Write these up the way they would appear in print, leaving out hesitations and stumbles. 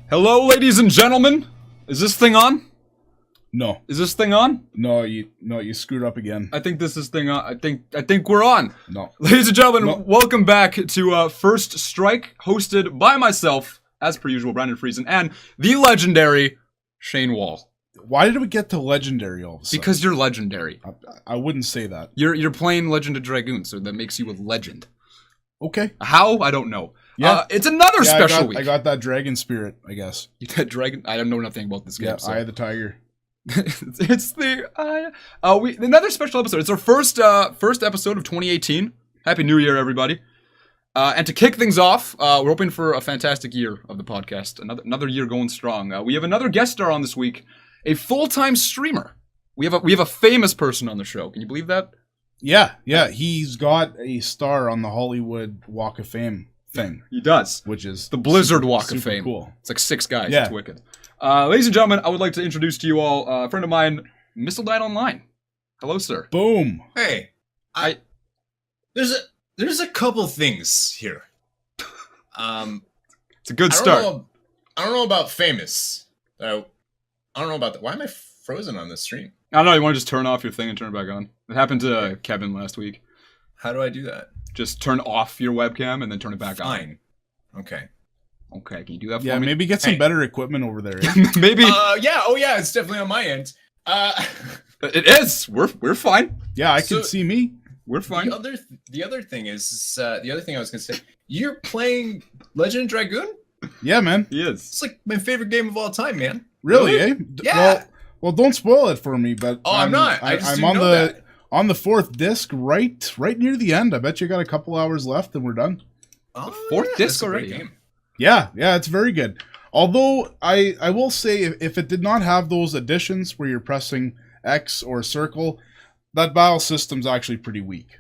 Hello, ladies and gentlemen. Is this thing on? No. Is this thing on? No, you screwed up again. I think this is thing on. I think we're on. No. Ladies and gentlemen, welcome back to First Strike, hosted by myself, as per usual, Brandon Friesen, and the legendary Shane Wall. Why did we get to legendary all of a sudden? Because you're legendary. I wouldn't say that. You're playing Legend of Dragoon, so that makes you a legend. Okay. How? I don't know. Yeah. It's another special week. I got that dragon spirit, I guess. You got dragon? I don't know nothing about this game. Yeah, so. Eye of the Tiger. It's the another special episode. It's our first episode of 2018. Happy New Year, everybody! And to kick things off, we're hoping for a fantastic year of the podcast. Another year going strong. We have another guest star on this week, a full-time streamer. We have a famous person on the show. Can you believe that? Yeah. He's got a star on the Hollywood Walk of Fame thing. He does, which is the Blizzard Walk of Fame. Cool. It's like 6 guys. Yeah. It's wicked. Ladies and gentlemen, I would like to introduce to you all a friend of mine, Missildine Online. Hello, sir. Boom. Hey, there's a couple things here. It's a good start. I don't know about famous. I don't know about that. Why am I frozen on this stream? I don't know. You want to just turn off your thing and turn it back on? It happened to Kevin last week. How do I do that? Just turn off your webcam and then turn it back on. Fine. Okay. Okay, can you do that for me? Yeah, maybe get some better equipment over there. Maybe. Yeah. Oh, yeah. It's definitely on my end. It is. We're fine. Yeah, I can see me. We're fine. The other thing is the other thing I was gonna say. You're playing Legend of Dragoon? Yeah, man. He is. It's like my favorite game of all time, man. Really? Eh? Yeah. Well, don't spoil it for me. But I'm not. I'm on the 4th disc, right near the end. I bet you got a couple hours left, and we're done. Oh, the 4th disc already. Game. Yeah, it's very good. Although I will say, if it did not have those additions where you're pressing X or circle, that battle system's actually pretty weak.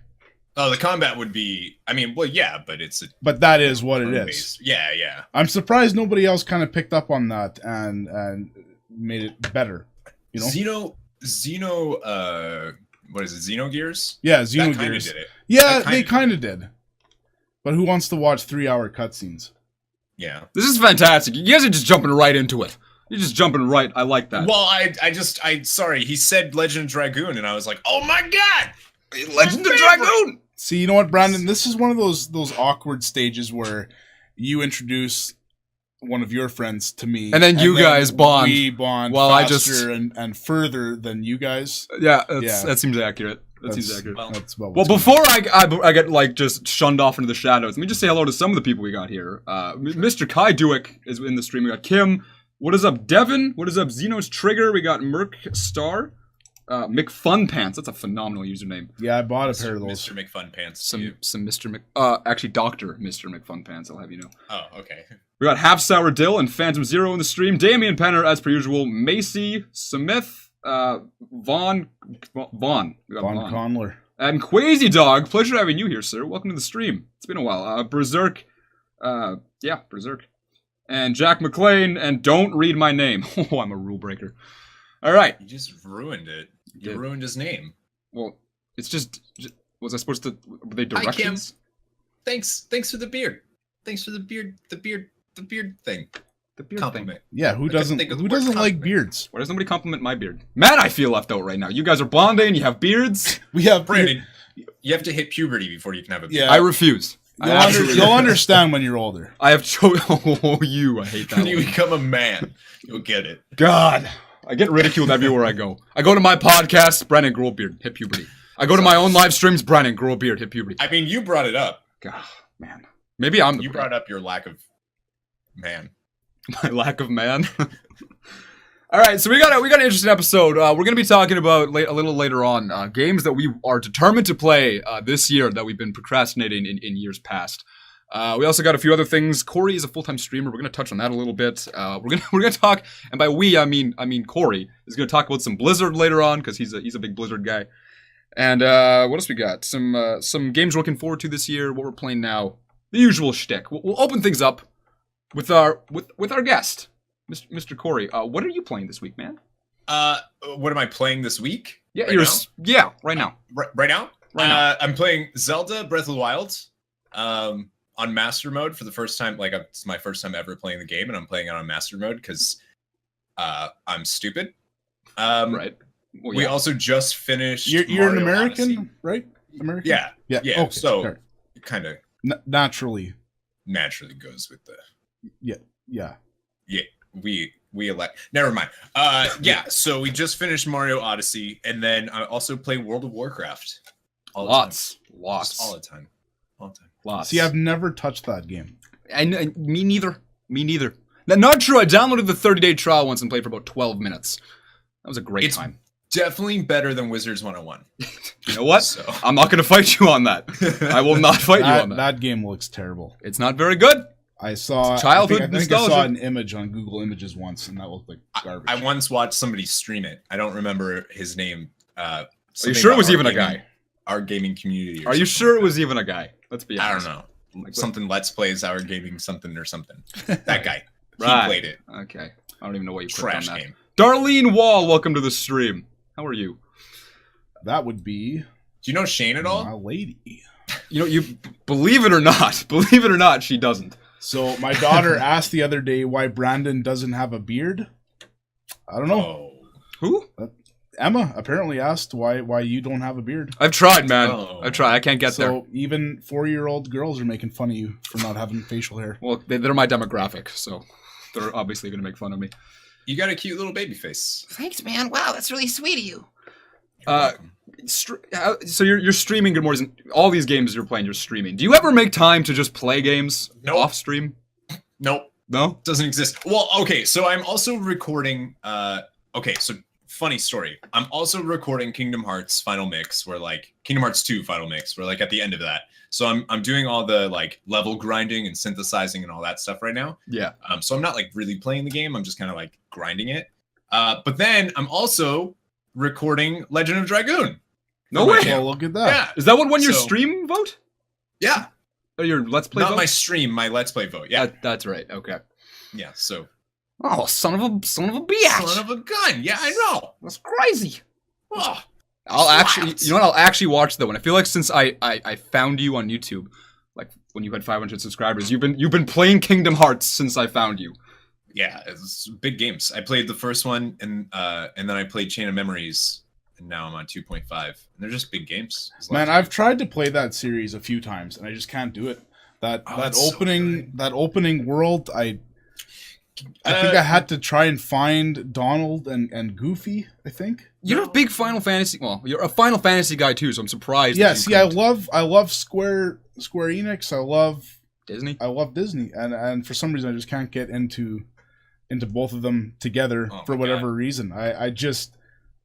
Oh, the combat would be. I mean, well, yeah, but But that is what it is. Yeah. I'm surprised nobody else kind of picked up on that and made it better. You know, Xeno. What is it? Xenogears? Yeah, Xenogears. That kind of did it. Yeah, they kind of did. But who wants to watch 3-hour cutscenes? Yeah. This is fantastic. You guys are just jumping right into it. You're just jumping right. I like that. Well, sorry, he said Legend of Dragoon, and I was like, oh my god! Legend of Dragoon! See, you know what, Brandon? This is one of those awkward stages where you introduce one of your friends to me, and then you guys bond. We bond faster and further than you guys. Yeah, that seems accurate. Seems accurate. Well, before I get like just shunned off into the shadows, let me just say hello to some of the people we got here. Mr. Kai Duick is in the stream. We got Kim. What is up, Devin? What is up, Xenos Trigger? We got Merc Star. McFunpants. That's a phenomenal username. Yeah, I bought a pair of those. Mr. McFunpants. Some Mr. Actually, Dr. Mr. McFunpants, I'll have you know. Oh, okay. We got Half Sour Dill and Phantom Zero in the stream. Damian Penner, as per usual. Macy Smith. Vaughn. We got Vaughn Conler. And Quasi Dog. Pleasure having you here, sir. Welcome to the stream. It's been a while. Berserk. Berserk. And Jack McLean. And don't read my name. Oh, I'm a rule breaker. All right. You just ruined it. You ruined his name. Well, it's just was I supposed to? Were they directions? Hi, Kim. Thanks for the beard. Thanks for the beard thing. The beard compliment. Thing. Yeah, who doesn't like beards? Why does nobody compliment my beard? Man, I feel left out right now. You guys are bonding. You have beards. We have Brandon. You have to hit puberty before you can have a beard. Yeah, I refuse. You'll understand when you're older. I have Oh, you. I hate that. When you become a man, you'll get it. God. I get ridiculed everywhere I go. I go to my podcast, Brandon, grow a beard, hit puberty. I go to my own live streams, Brandon, grow a beard, hit puberty. I mean, you brought it up. God, man. Maybe I'm the You brought up your lack of man. My lack of man? All right, so we got an interesting episode. We're going to be talking about a little later on games that we are determined to play this year that we've been procrastinating in years past. We also got a few other things. Corey is a full-time streamer. We're going to touch on that a little bit. We're going to talk, and by we I mean Corey is going to talk about some Blizzard later on because he's a big Blizzard guy. And what else we got? Some games we're looking forward to this year. What we're playing now. The usual shtick. We'll open things up with our guest, Mr. Corey. What are you playing this week, man? What am I playing this week? Yeah, right now. Right now. Right now. I'm playing Zelda Breath of the Wild. on master mode for the first time. Like it's my first time ever playing the game, and I'm playing it on master mode because I'm stupid. Right. Well, We also just finished. You're an Mario American, Odyssey. right? American. Yeah. Yeah. Yeah. Okay, So fair. it kind of Naturally. goes with the. Yeah. We elect. Never mind. Yeah. So we just finished Mario Odyssey, and then I also play World of Warcraft. All the time. Lots. Just all the time. Lots. See, I've never touched that game. And me neither. Now, not true. I downloaded the 30-day trial once and played for about 12 minutes. That was a great It's time. definitely better than Wizards 101. You know what? So. I'm not going to fight you on that. I will not fight you on that. That game looks terrible. It's not very good. I saw It's childhood I think I nostalgia. saw an image on Google Images once, and that looked like garbage. I once watched somebody stream it. I don't remember his name. Are you sure it was even a guy? Our gaming community. Are you sure it was even a guy? Let's be I honest. don't know. Like something Let's Plays Our Gaming something or something. That guy. Right. He played it. Okay. I don't even know what you clicked Trash on that. game. Darlene Wall, welcome to the stream. How are you? That would be Do you know Shane at all? my lady. You know, you believe it or not, she doesn't. So my daughter asked the other day why Brandon doesn't have a beard. I don't know. Oh. Who? Emma apparently asked why you don't have a beard. I've tried, man. Oh. I've tried. I can't get there. So even 4-year-old girls are making fun of you for not having facial hair. Well, they're my demographic, so they're obviously going to make fun of me. You got a cute little baby face. Thanks, man. Wow, that's really sweet of you. So you're streaming Good Mornings. All these games you're playing, you're streaming. Do you ever make time to just play games Nope. off stream? Nope. No? Doesn't exist. Well, okay, so I'm also recording so funny story. I'm also recording Kingdom Hearts Final Mix, where like Kingdom Hearts 2 Final Mix, where like at the end of that. So I'm doing all the like level grinding and synthesizing and all that stuff right now. Yeah. So I'm not like really playing the game, I'm just kind of like grinding it. But then I'm also recording Legend of Dragoon. No for my way. channel. Well, look at that. Yeah. Is that what won your So- stream vote? Yeah. Or your Let's Play Not vote? my stream, my Let's Play vote. Yeah. That's right. Okay. Yeah. So Oh, son of a bitch. son of a gun. Yeah, I know. That's crazy. Oh, I'll actually, slapped. you know what? I'll actually watch that one. I feel like since I found you on YouTube, like when you had 500 subscribers, you've been playing Kingdom Hearts since I found you. yeah, it's big games. I played the first one and then I played Chain of Memories, and now I'm on 2.5. And they're just big games. There's Man, lots of- I've tried to play that series a few times and I just can't do it. That it's so opening world, I think I had to try and find Donald and Goofy, I think. You're a big Final Fantasy. Well, you're a Final Fantasy guy too, so I'm surprised. Yeah, that you see, I couldn't. love Square Enix. I love Disney. and for some reason I just can't get into both of them together Oh for my whatever reason. I just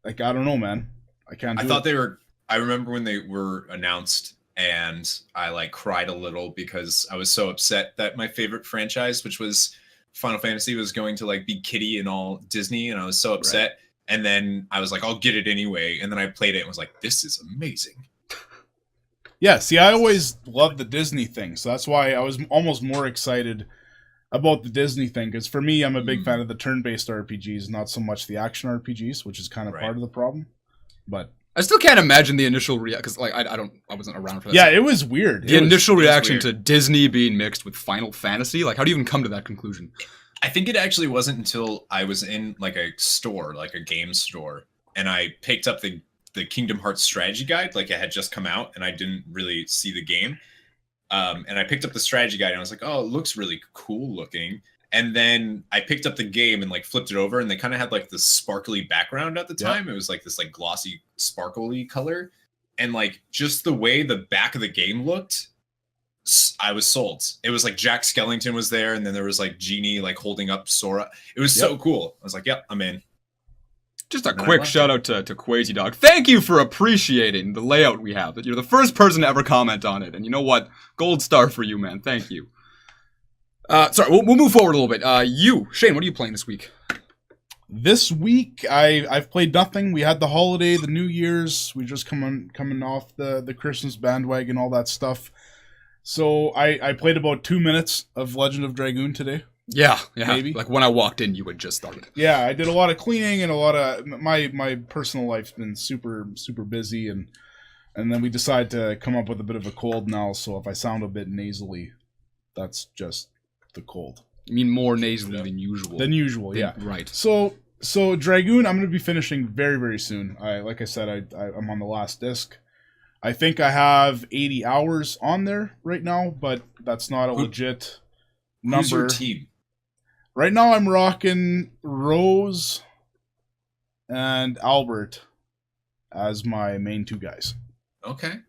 like I don't know, man. I can't do I thought it. they were. I remember when they were announced, and I like cried a little because I was so upset that my favorite franchise, which was Final Fantasy, was going to like be kiddie and all Disney, and I was so upset. And then I was like, I'll get it anyway. And then I played it and was like, this is amazing. Yeah, see, I always loved the Disney thing, so that's why I was almost more excited about the Disney thing, because for me, I'm a big fan of the turn-based RPGs, not so much the action RPGs, which is kind of Right. part of the problem. But I still can't imagine the initial reaction because like I wasn't around for that. yeah, it was weird. The initial reaction weird. to Disney being mixed with Final Fantasy, like how do you even come to that conclusion? I think it actually wasn't until I was in like a store, like a game store, and I picked up the Kingdom Hearts strategy guide, like it had just come out, and I didn't really see the game. And I picked up the strategy guide, and I was like, "Oh, it looks really cool looking." And then I picked up the game and like flipped it over, and they kind of had like this sparkly background at the Yeah. time. It was like this like glossy, sparkly color, and like just the way the back of the game looked, I was sold. It was like Jack Skellington was there, and then there was like Genie like holding up Sora. It was so cool. I was like, "Yep, I'm in." Just a And I quick loved shout out to Quazy Dog. Thank you for appreciating the layout we have. That you're the first person to ever comment on it, and you know what? Gold star for you, man. Thank you. Sorry, we'll move forward a little bit. Shane, what are you playing this week? this week, I've played nothing. We had the holiday, the New Year's. We just coming off the Christmas bandwagon, all that stuff. So I played about 2 minutes of Legend of Dragoon today. Yeah. Maybe. Like when I walked in, you had just started. Yeah, I did a lot of cleaning and a lot of my personal life's been super busy, and then we decided to come up with a bit of a cold now. So if I sound a bit nasally, That's just the cold. You mean more nasally than usual? Than usual, yeah. Right. So Dragoon, I'm going to be finishing very, very soon. Like I said, I'm on the last disc. I think I have 80 hours on there right now, but that's not a legit number. Who's your team? Right now, I'm rocking Rose and Albert as my main two guys. Okay.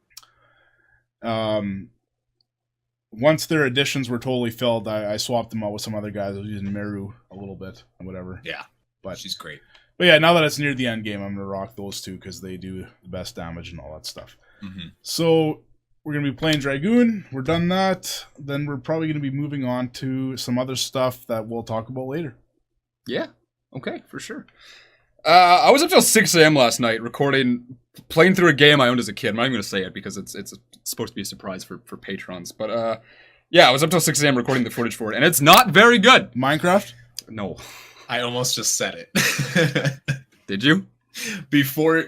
Once their additions were totally filled, I swapped them out with some other guys. I was using Meru a little bit and whatever. Yeah, but she's great. But yeah, now that it's near the end game, I'm gonna rock those two because they do the best damage and all that stuff. Mm-hmm. So we're gonna be playing Dragoon. We're done that. Then we're probably gonna be moving on to some other stuff that we'll talk about later. Yeah. Okay, for sure. I was up till 6 a.m. last night playing through a game I owned as a kid. I'm not even going to say it because it's supposed to be a surprise for patrons. But yeah, I was up till 6 a.m. recording the footage for it, and it's not very good. Minecraft? No. I almost just said it. Did you? Before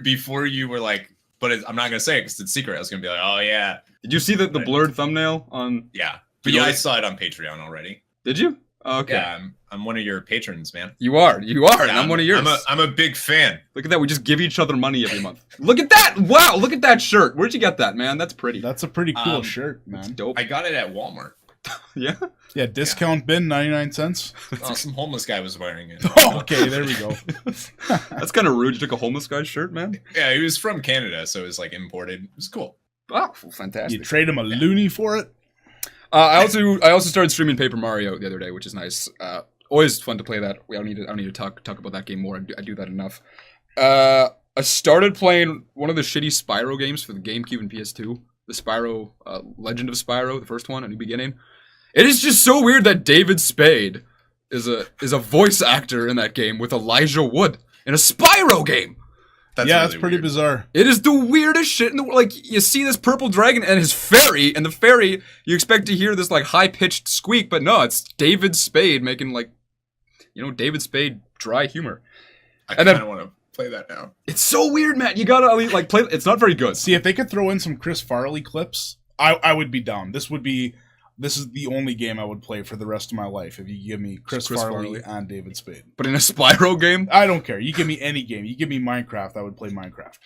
you were like, but I'm not going to say it because it's secret. I was going to be like, oh yeah. Did you see the blurred thumbnail on? Yeah. But yeah, I saw it on Patreon already. Did you? Oh, okay. Yeah, I'm one of your patrons, man. You are, Yeah, and I'm one of yours. I'm a big fan. Look at that. We just give each other money every month. Look at that. Wow. Look at that shirt. Where'd you get that, man? That's pretty. That's a pretty cool shirt, That's man. dope. I got it at Walmart. Yeah? Yeah, discount bin, 99 cents. Oh, some homeless guy was wearing it. Oh, okay, there we go. That's kind of rude. You took a homeless guy's shirt, man. Yeah, he was from Canada, so it was like imported. It was cool. Oh, fantastic. You trade him a loony for it? I also started streaming Paper Mario the other day, which is nice. Always fun to play that. I don't need to talk about that game more. I do that enough. I started playing one of the shitty Spyro games for the GameCube and PS2. The Spyro, Legend of Spyro, the first one, A New Beginning. It is just so weird that David Spade is a voice actor in that game with Elijah Wood in a Spyro game. That's pretty bizarre. It is the weirdest shit in the world. Like, you see this purple dragon and his fairy, and the fairy, you expect to hear this, like, high-pitched squeak, but no, it's David Spade making, like, David Spade dry humor. I kind of want to play that now. It's so weird, man. You gotta, like, play. It's not very good. See, if they could throw in some Chris Farley clips, I would be down. This is the only game I would play for the rest of my life if you give me Chris Farley and David Spade. But in a Spyro game? I don't care. You give me any game. You give me Minecraft, I would play Minecraft.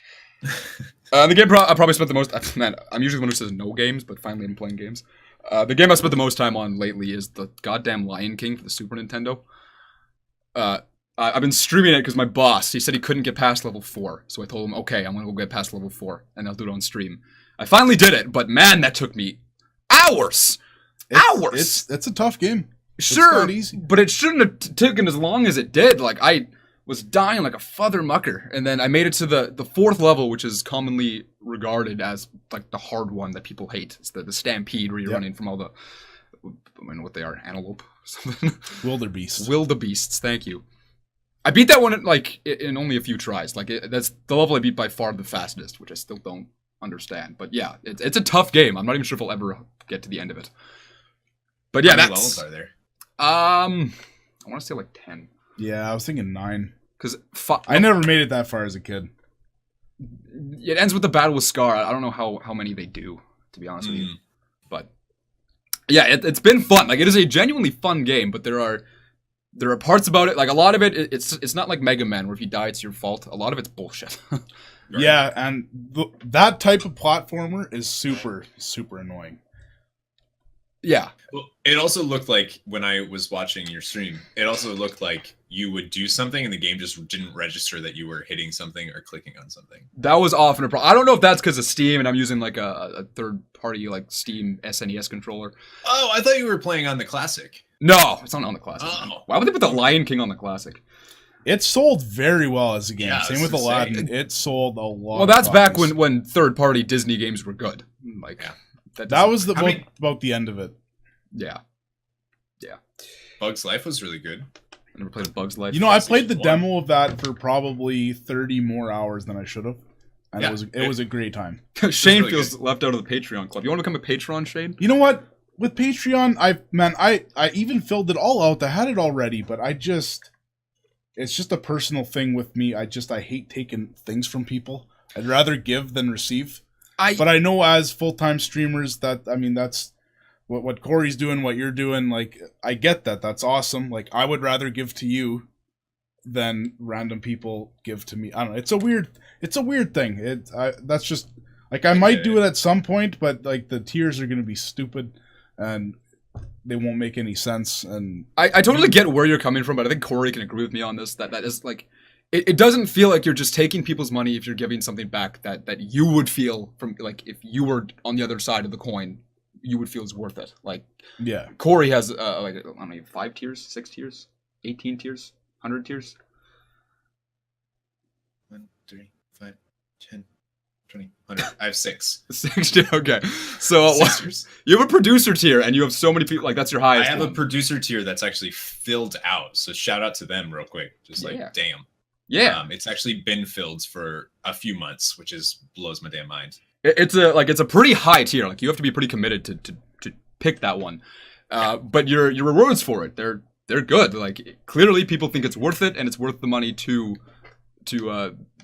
The game I probably spent the most... Man, I'm usually the one who says no games, but finally I'm playing games. The game I spent the most time on lately is the goddamn Lion King for the Super Nintendo. I've been streaming it because my boss, he said he couldn't get past level 4. So I told him, okay, I'm going to go get past level 4, and I'll do it on stream. I finally did it, but man, that took me hours! Hours! It's a tough game. Sure, it's not easy. But it shouldn't have taken as long as it did. Like, I was dying like a father mucker, and then I made it to the 4th level, which is commonly regarded as like the hard one that people hate. It's the stampede where you're running from all the, I don't know what they are, antelope or something. Wildebeests, thank you. I beat that one in only a few tries. Like, that's the level I beat by far the fastest, which I still don't understand. But yeah, it's a tough game. I'm not even sure if I'll ever get to the end of it. But yeah, How many levels are there? I want to say like 10. Yeah, I was thinking 9. Because I never made it that far as a kid. It ends with the battle with Scar. I don't know how many they do, to be honest with you. But yeah, it's been fun. Like, it is a genuinely fun game, but there are parts about it, like a lot of it's not like Mega Man where if you die it's your fault. A lot of it's bullshit. Right. Yeah, and that type of platformer is super, super annoying. Yeah. Well, it also looked like when I was watching your stream, it also looked like you would do something and the game just didn't register that you were hitting something or clicking on something. That was often a problem. I don't know if that's because of Steam and I'm using like a third party like Steam SNES controller. Oh, I thought you were playing on the classic. No, it's not on the classic. Oh. Why would they put the Lion King on the classic? It sold very well as a game. Yeah, Same with Aladdin. It sold a lot. Well, that's of back copies. when third party Disney games were good. Like, Yeah. That was about the end of it. Yeah. Bug's Life was really good. I never played a Bug's Life. You know, I played the PlayStation 1. demo of that for probably 30 more hours than I should have. And Yeah. it was a great time. Shane really feels left out of the Patreon club. You want to become a patron, Shane? You know what? With Patreon, I even filled it all out. I had it already, but it's just a personal thing with me. I hate taking things from people. I'd rather give than receive. But I know as full-time streamers that's what Corey's doing, what you're doing, like, I get that. That's awesome. Like, I would rather give to you than random people give to me. I don't know. It's a weird thing. That's just like, I might do it at some point, but like the tiers are going to be stupid and they won't make any sense. And I totally get where you're coming from, but I think Corey can agree with me on this. That is like, it doesn't feel like you're just taking people's money if you're giving something back that you would feel from, like, if you were on the other side of the coin, you would feel is worth it. Like, yeah, Corey has like, I don't know, 5 tiers, 6 tiers, 18 tiers, 100 tiers. 1, 3, 5, 10, 20, 100. I have 6. 6 tiers. Okay, so 6 tiers. you have a producer tier, and you have so many people. Like, that's your I highest. have one. a producer tier that's actually filled out. So shout out to them real quick. Just like, Yeah. damn. Yeah, It's actually been filled for a few months, which blows my damn mind. it's a pretty high tier. Like, you have to be pretty committed to pick that one. But your rewards for it, they're good. Like, clearly people think it's worth it, and it's worth the money to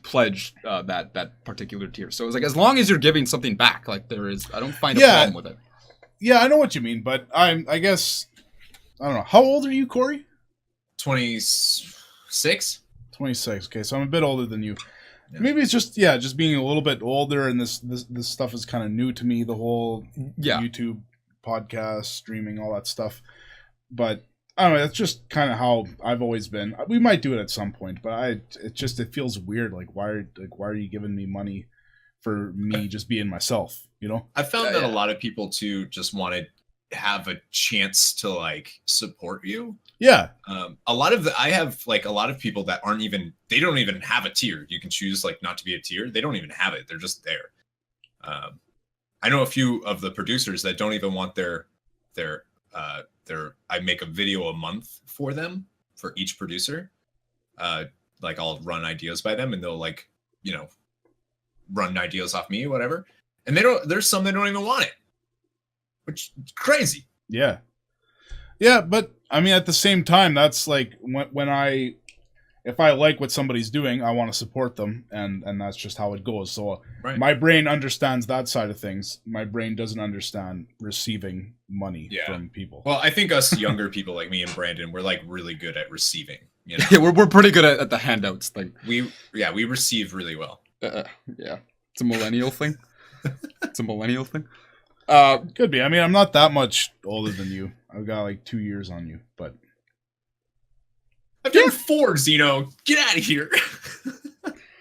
pledge that particular tier. So it's like, as long as you're giving something back, like, I don't find a problem with it. Yeah, I know what you mean, but I guess, I don't know. How old are you, Corey? 26? 26. Okay, so I'm a bit older than you. Yeah. Maybe it's just being a little bit older, and this stuff is kind of new to me. The whole YouTube, podcast, streaming, all that stuff. But I don't know. That's just kind of how I've always been. We might do it at some point, but it feels weird. Like, why are you giving me money for me just being myself? You know? I found that a lot of people too just want to have a chance to like support you. Yeah. I have like a lot of people that they don't even have a tier. You can choose like not to be a tier. They don't even have it. They're just there. I know a few of the producers that don't even want their I make a video a month for them, for each producer. Like, I'll run ideas by them and they'll, like, you know, run ideas off me or whatever. And there's some that don't even want it, which is crazy. Yeah. Yeah, but I mean, at the same time, that's like if I like what somebody's doing, I want to support them, and that's just how it goes. So Right. My brain understands that side of things. My brain doesn't understand receiving money from people. Well, I think us younger people like me and Brandon, we're like really good at receiving. You know? Yeah, we're pretty good at the handouts. Like, we receive really well. yeah, it's a millennial thing. It's a millennial thing. Could be. I mean, I'm not that much older than you. I've got like 2 years on you, but I've done 4, Zeno. Get out of here.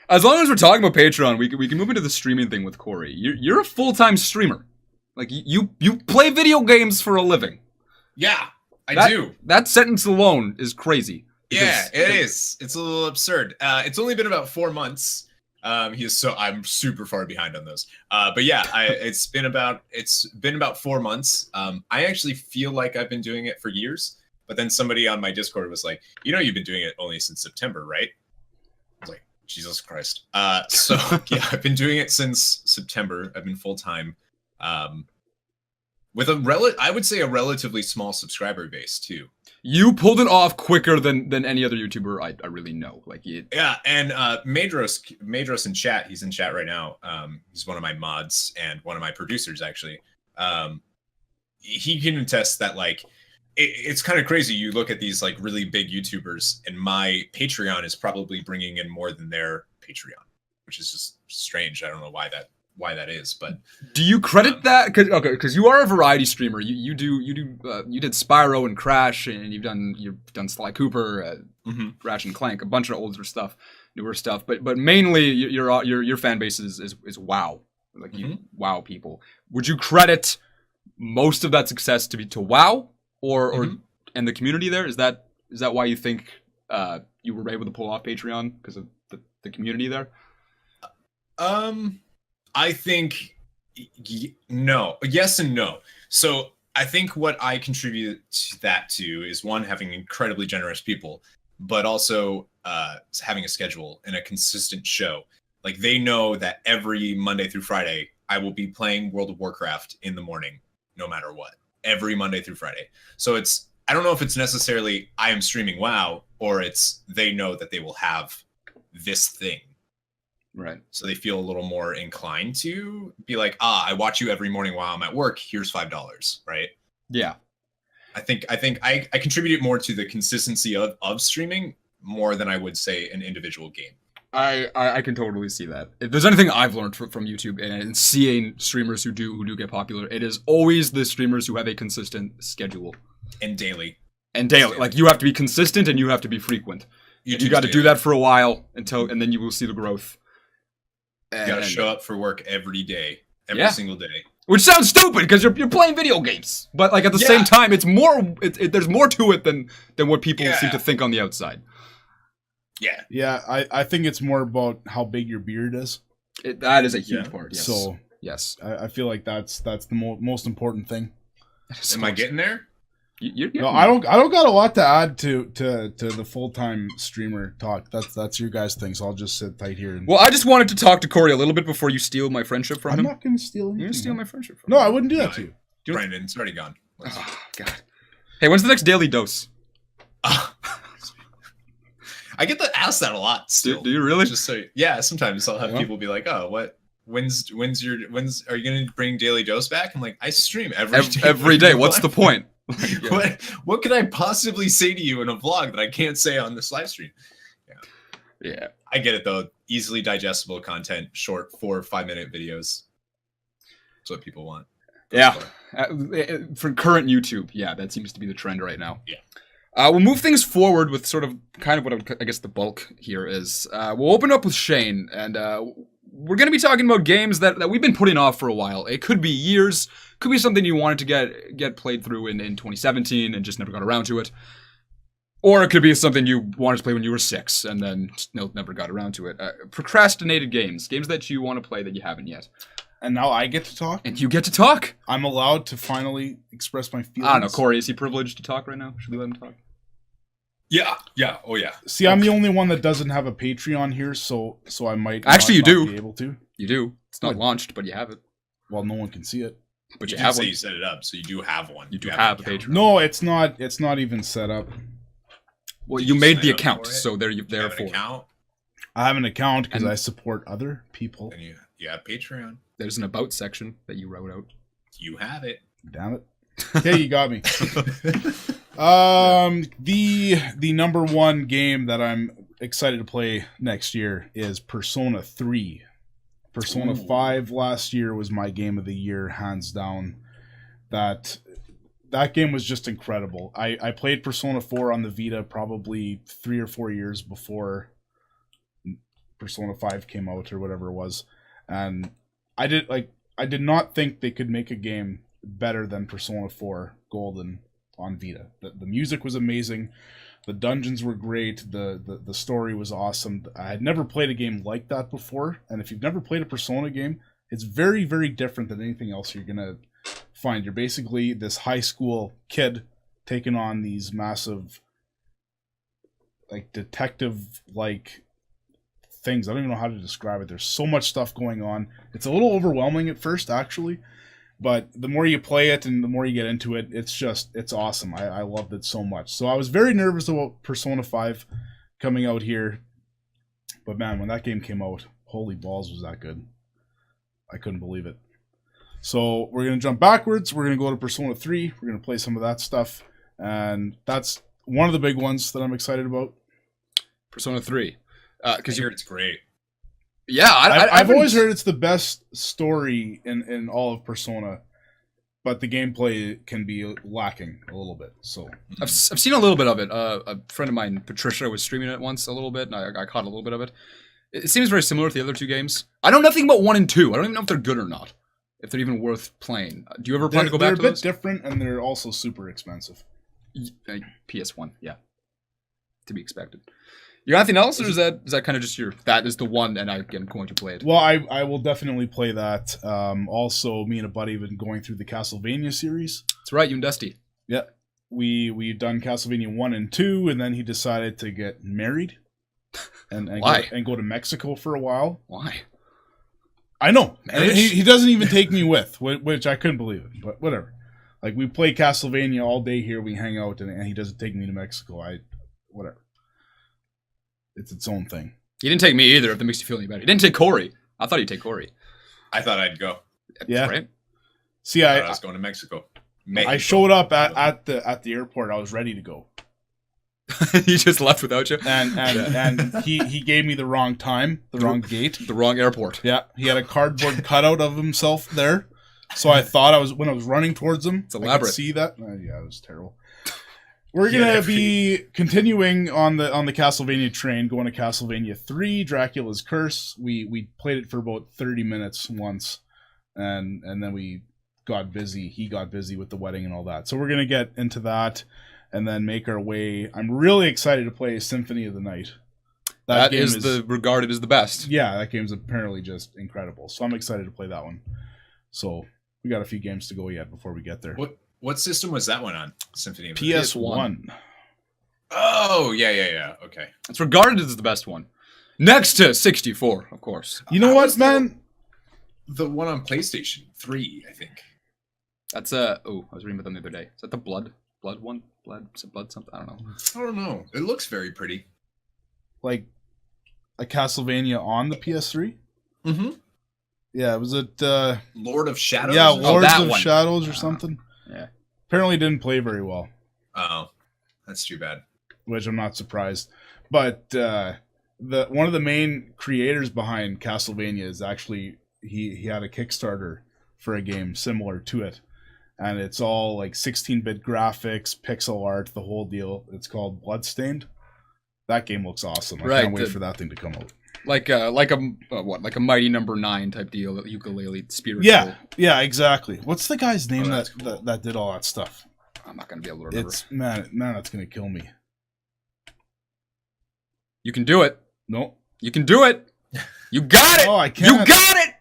As long as we're talking about Patreon, we can move into the streaming thing with Corey. You're a full-time streamer. Like, you play video games for a living. Yeah, I do. That sentence alone is crazy. Yeah, it is. It's a little absurd. It's only been about 4 months. I'm super far behind on those. But yeah, it's been about 4 months. I actually feel like I've been doing it for years, but then somebody on my Discord was like, you've been doing it only since September, right? I was like, Jesus Christ. So yeah, I've been doing it since September. I've been full time. With I would say a relatively small subscriber base too. You pulled it off quicker than any other YouTuber I really know. Like, yeah, and Madros in chat. He's in chat right now. He's one of my mods and one of my producers actually. He can attest that like it's kind of crazy. You look at these like really big YouTubers, and my Patreon is probably bringing in more than their Patreon, which is just strange. I don't know why that is, but do you credit that? Because you are a variety streamer. You did Spyro and Crash, and you've done Sly Cooper, Crash and Clank, a bunch of older stuff, newer stuff. But mainly your fan base is WoW, like you WoW people. Would you credit most of that success to WoW or and the community there? Is that why you think you were able to pull off Patreon, because of the community there? I think no. Yes and no. So I think what I contribute that to is, one, having incredibly generous people, but also having a schedule and a consistent show. Like, they know that every Monday through Friday, I will be playing World of Warcraft in the morning, no matter what. Every Monday through Friday. So I don't know if it's necessarily I am streaming WoW, or it's they know that they will have this thing. Right. So they feel a little more inclined to be like, I watch you every morning while I'm at work. Here's $5, right? Yeah. I think I contributed more to the consistency of streaming more than I would say an individual game. I can totally see that. If there's anything I've learned from YouTube and seeing streamers who do get popular, it is always the streamers who have a consistent schedule. And daily. Like, you have to be consistent and you have to be frequent. You got to do that for a while and then you will see the growth. You got to show up for work every day, every single day. Which sounds stupid because you're playing video games, but like at the same time, it's more. There's more to it than what people seem to think on the outside. Yeah. I think it's more about how big your beard is. That is a huge part. Yes. So yes, I feel like that's the most important thing. Am I getting there? No, I don't got a lot to add to the full-time streamer talk. That's your guys' thing. So I'll just sit tight here. Well, I just wanted to talk to Corey a little bit before you steal my friendship from him. I'm not going to steal anything. You're going to steal my friendship from No, him. I wouldn't do that to you. Brandon, it's already gone. Oh, God. Hey, when's the next daily dose? I get asked that a lot still. Do you really? Just so sometimes I'll have people be like, "Oh, what? When's are you going to bring Daily Dose back?" I'm like, "I stream every day. What's the point?" What could I possibly say to you in a vlog that I can't say on this live stream? Yeah. I get it though. Easily digestible content, short 4 or 5 minute videos. That's what people want. Yeah. For current YouTube, that seems to be the trend right now. Yeah. We'll move things forward with sort of kind of what I guess the bulk here is. We'll open up with Shane, and we're going to be talking about games that we've been putting off for a while. It could be years, could be something you wanted to get played through in 2017 and just never got around to it. Or it could be something you wanted to play when you were 6 and then never got around to it. Procrastinated games that you want to play that you haven't yet. And now I get to talk? And you get to talk. I'm allowed to finally express my feelings. I don't know, Corey, is he privileged to talk right now? Should we let him talk? Yeah. Oh, yeah. See, I'm the only one that doesn't have a Patreon here, so I might actually not do be able to. You do. It's not launched, but you have it. Well, no one can see it. But you did have say one. you set it up, so you do have one. You do have a Patreon. No, it's not. It's not even set up. Well, Did you made sign the up account, for it? so You have an therefore. account, I have an account because And- I support other people. and you have Patreon. There's an about section that you wrote out. You have it. Damn it. Okay, you got me. The number one game that I'm excited to play next year is Persona 3. Persona 5 last year was my game of the year, hands down. That game was just incredible. I played Persona 4 on the Vita probably 3 or 4 years before Persona 5 came out or whatever it was. And I did not think they could make a game better than Persona 4 Golden on Vita. The music was amazing. The dungeons were great. The story was awesome. I had never played a game like that before. And if you've never played a Persona game, it's very, very different than anything else you're going to find. You're basically this high school kid taking on these massive, like, detective-like things. I don't even know how to describe it. There's so much stuff going on. It's a little overwhelming at first, actually. But the more you play it and the more you get into it, it's awesome. I loved it so much. So I was very nervous about Persona 5 coming out here. But man, when that game came out, holy balls, was that good. I couldn't believe it. So we're going to jump backwards. We're going to go to Persona 3. We're going to play some of that stuff. And that's one of the big ones that I'm excited about. Persona 3. Because you heard it's great. Yeah, I've always heard it's the best story in all of Persona, but the gameplay can be lacking a little bit. So I've seen a little bit of it. A friend of mine, Patricia, was streaming it once a little bit, and I caught a little bit of it. It seems very similar to the other two games. I know nothing about 1 and 2. I don't even know if they're good or not. If they're even worth playing. Do you ever plan to go back to those? They're a bit different, and they're also super expensive. PS1, yeah. To be expected. You got anything else, or is that kind of just that is the one, and I'm going to play it? Well, I will definitely play that. Also, me and a buddy have been going through the Castlevania series. That's right, you and Dusty. Yeah. We've done Castlevania 1 and 2, and then he decided to get married. And Why? Go to Mexico for a while. Why? I know. And Marriage? he doesn't even take me with, which I couldn't believe it, but whatever. Like, we play Castlevania all day here, we hang out, and he doesn't take me to Mexico. Whatever. It's its own thing. He didn't take me either, if that makes you feel any better. He didn't take Corey. I thought he'd take Corey. I thought I'd go. Yeah. Right? See, I was going to Mexico. I showed up at the airport. I was ready to go. He just left without you? And he gave me the wrong time, the wrong gate. The wrong airport. Yeah, he had a cardboard cutout of himself there. So I thought when I was running towards him, it's elaborate. I could see that. Yeah, it was terrible. We're gonna be continuing on the Castlevania train, going to Castlevania 3, Dracula's Curse. We played it for about 30 minutes once, and then we got busy. He got busy with the wedding and all that. So we're gonna get into that and then make our way. I'm really excited to play Symphony of the Night. That game is regarded as the best. Yeah, that game's apparently just incredible. So I'm excited to play that one. So we got a few games to go yet before we get there. What system was that one on? Symphony of the PS1. Oh, yeah. Okay. It's regarded as the best one. Next to 64, of course. You know what, man? The one on PlayStation 3, I think. That's I was reading about them the other day. Is that the blood one? Is it blood something? I don't know. It looks very pretty. Like a Castlevania on the PS3? Mm-hmm. Yeah, was it Lord of Shadows? Yeah, Lords of one. Shadows or something. Yeah. Apparently didn't play very well. Oh, that's too bad. Which I'm not surprised. But one of the main creators behind Castlevania is actually he had a Kickstarter for a game similar to it. And it's all like 16-bit graphics, pixel art, the whole deal. It's called Bloodstained. That game looks awesome. I can't wait for that thing to come out. Like a Mighty Number 9 type deal, ukulele spirit. Yeah, exactly. What's the guy's name that did all that stuff? I'm not gonna be able to remember. It's man, it's gonna kill me. You can do it. No, you can do it. You got it. Oh, I can't. You got it.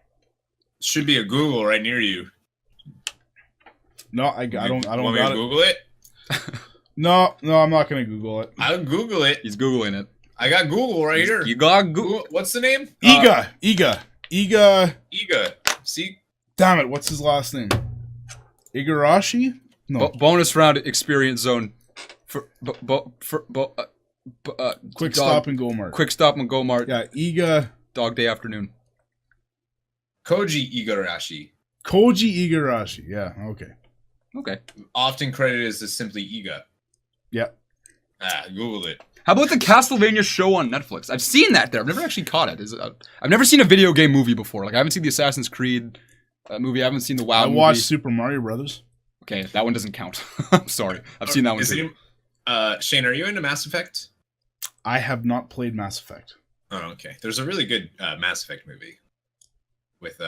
Should be a Google right near you. No, I don't. Want me to Google it? No, I'm not gonna Google it. I'll Google it. He's Googling it. I got Google right here. You got Google. What's the name? Iga. See? Damn it! What's his last name? Igarashi? No. Bonus round experience zone. Quick stop and go mart. Quick stop and go mart. Yeah, Iga. Dog day afternoon. Koji Igarashi. Koji Igarashi. Yeah. Okay. Often credited as simply Iga. Yeah. Google it. How about the Castlevania show on Netflix? I've seen that there. I've never actually caught it. I've never seen a video game movie before. Like I haven't seen the Assassin's Creed movie. I haven't seen the WoW movie. I watched Super Mario Brothers. Okay, that one doesn't count. I'm sorry. I've seen that one too. Shane, are you into Mass Effect? I have not played Mass Effect. Oh, okay. There's a really good Mass Effect movie with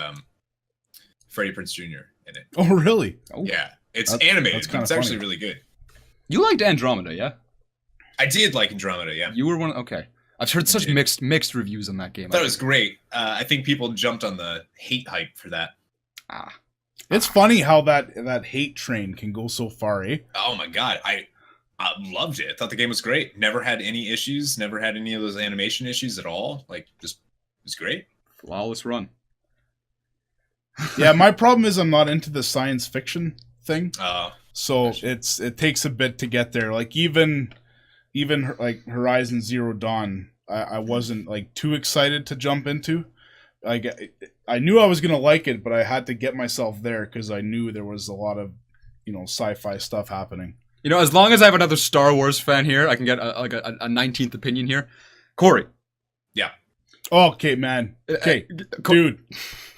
Freddie Prinze Jr. in it. Oh, really? Oh. Yeah. It's animated. It's actually really good. You liked Andromeda, yeah? I did like Andromeda, yeah. You were one. Okay, I've heard such mixed reviews on that game. That was great. I think people jumped on the hate hype for that. It's funny how that hate train can go so far, eh? Oh my god, I loved it. I thought the game was great. Never had any issues. Never had any of those animation issues at all. Like, just it was great. Flawless run. Yeah, my problem is I'm not into the science fiction thing. So gotcha. it takes a bit to get there. Like even like Horizon Zero Dawn, I wasn't like too excited to jump into. I knew I was gonna like it, but I had to get myself there because I knew there was a lot of sci-fi stuff happening. As long as I have another Star Wars fan here, I can get a 19th opinion here. Corey. Yeah. Okay, man. Okay,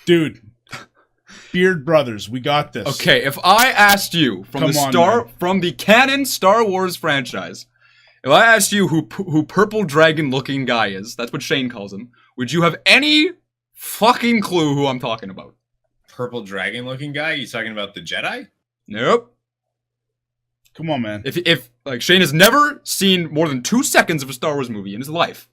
dude. Beard Brothers, we got this. Okay, if I asked you from the canon Star Wars franchise, if I asked you who Purple Dragon looking guy is, that's what Shane calls him, would you have any fucking clue who I'm talking about? Purple Dragon looking guy? You talking about the Jedi? Nope. Come on, man. If like Shane has never seen more than 2 seconds of a Star Wars movie in his life,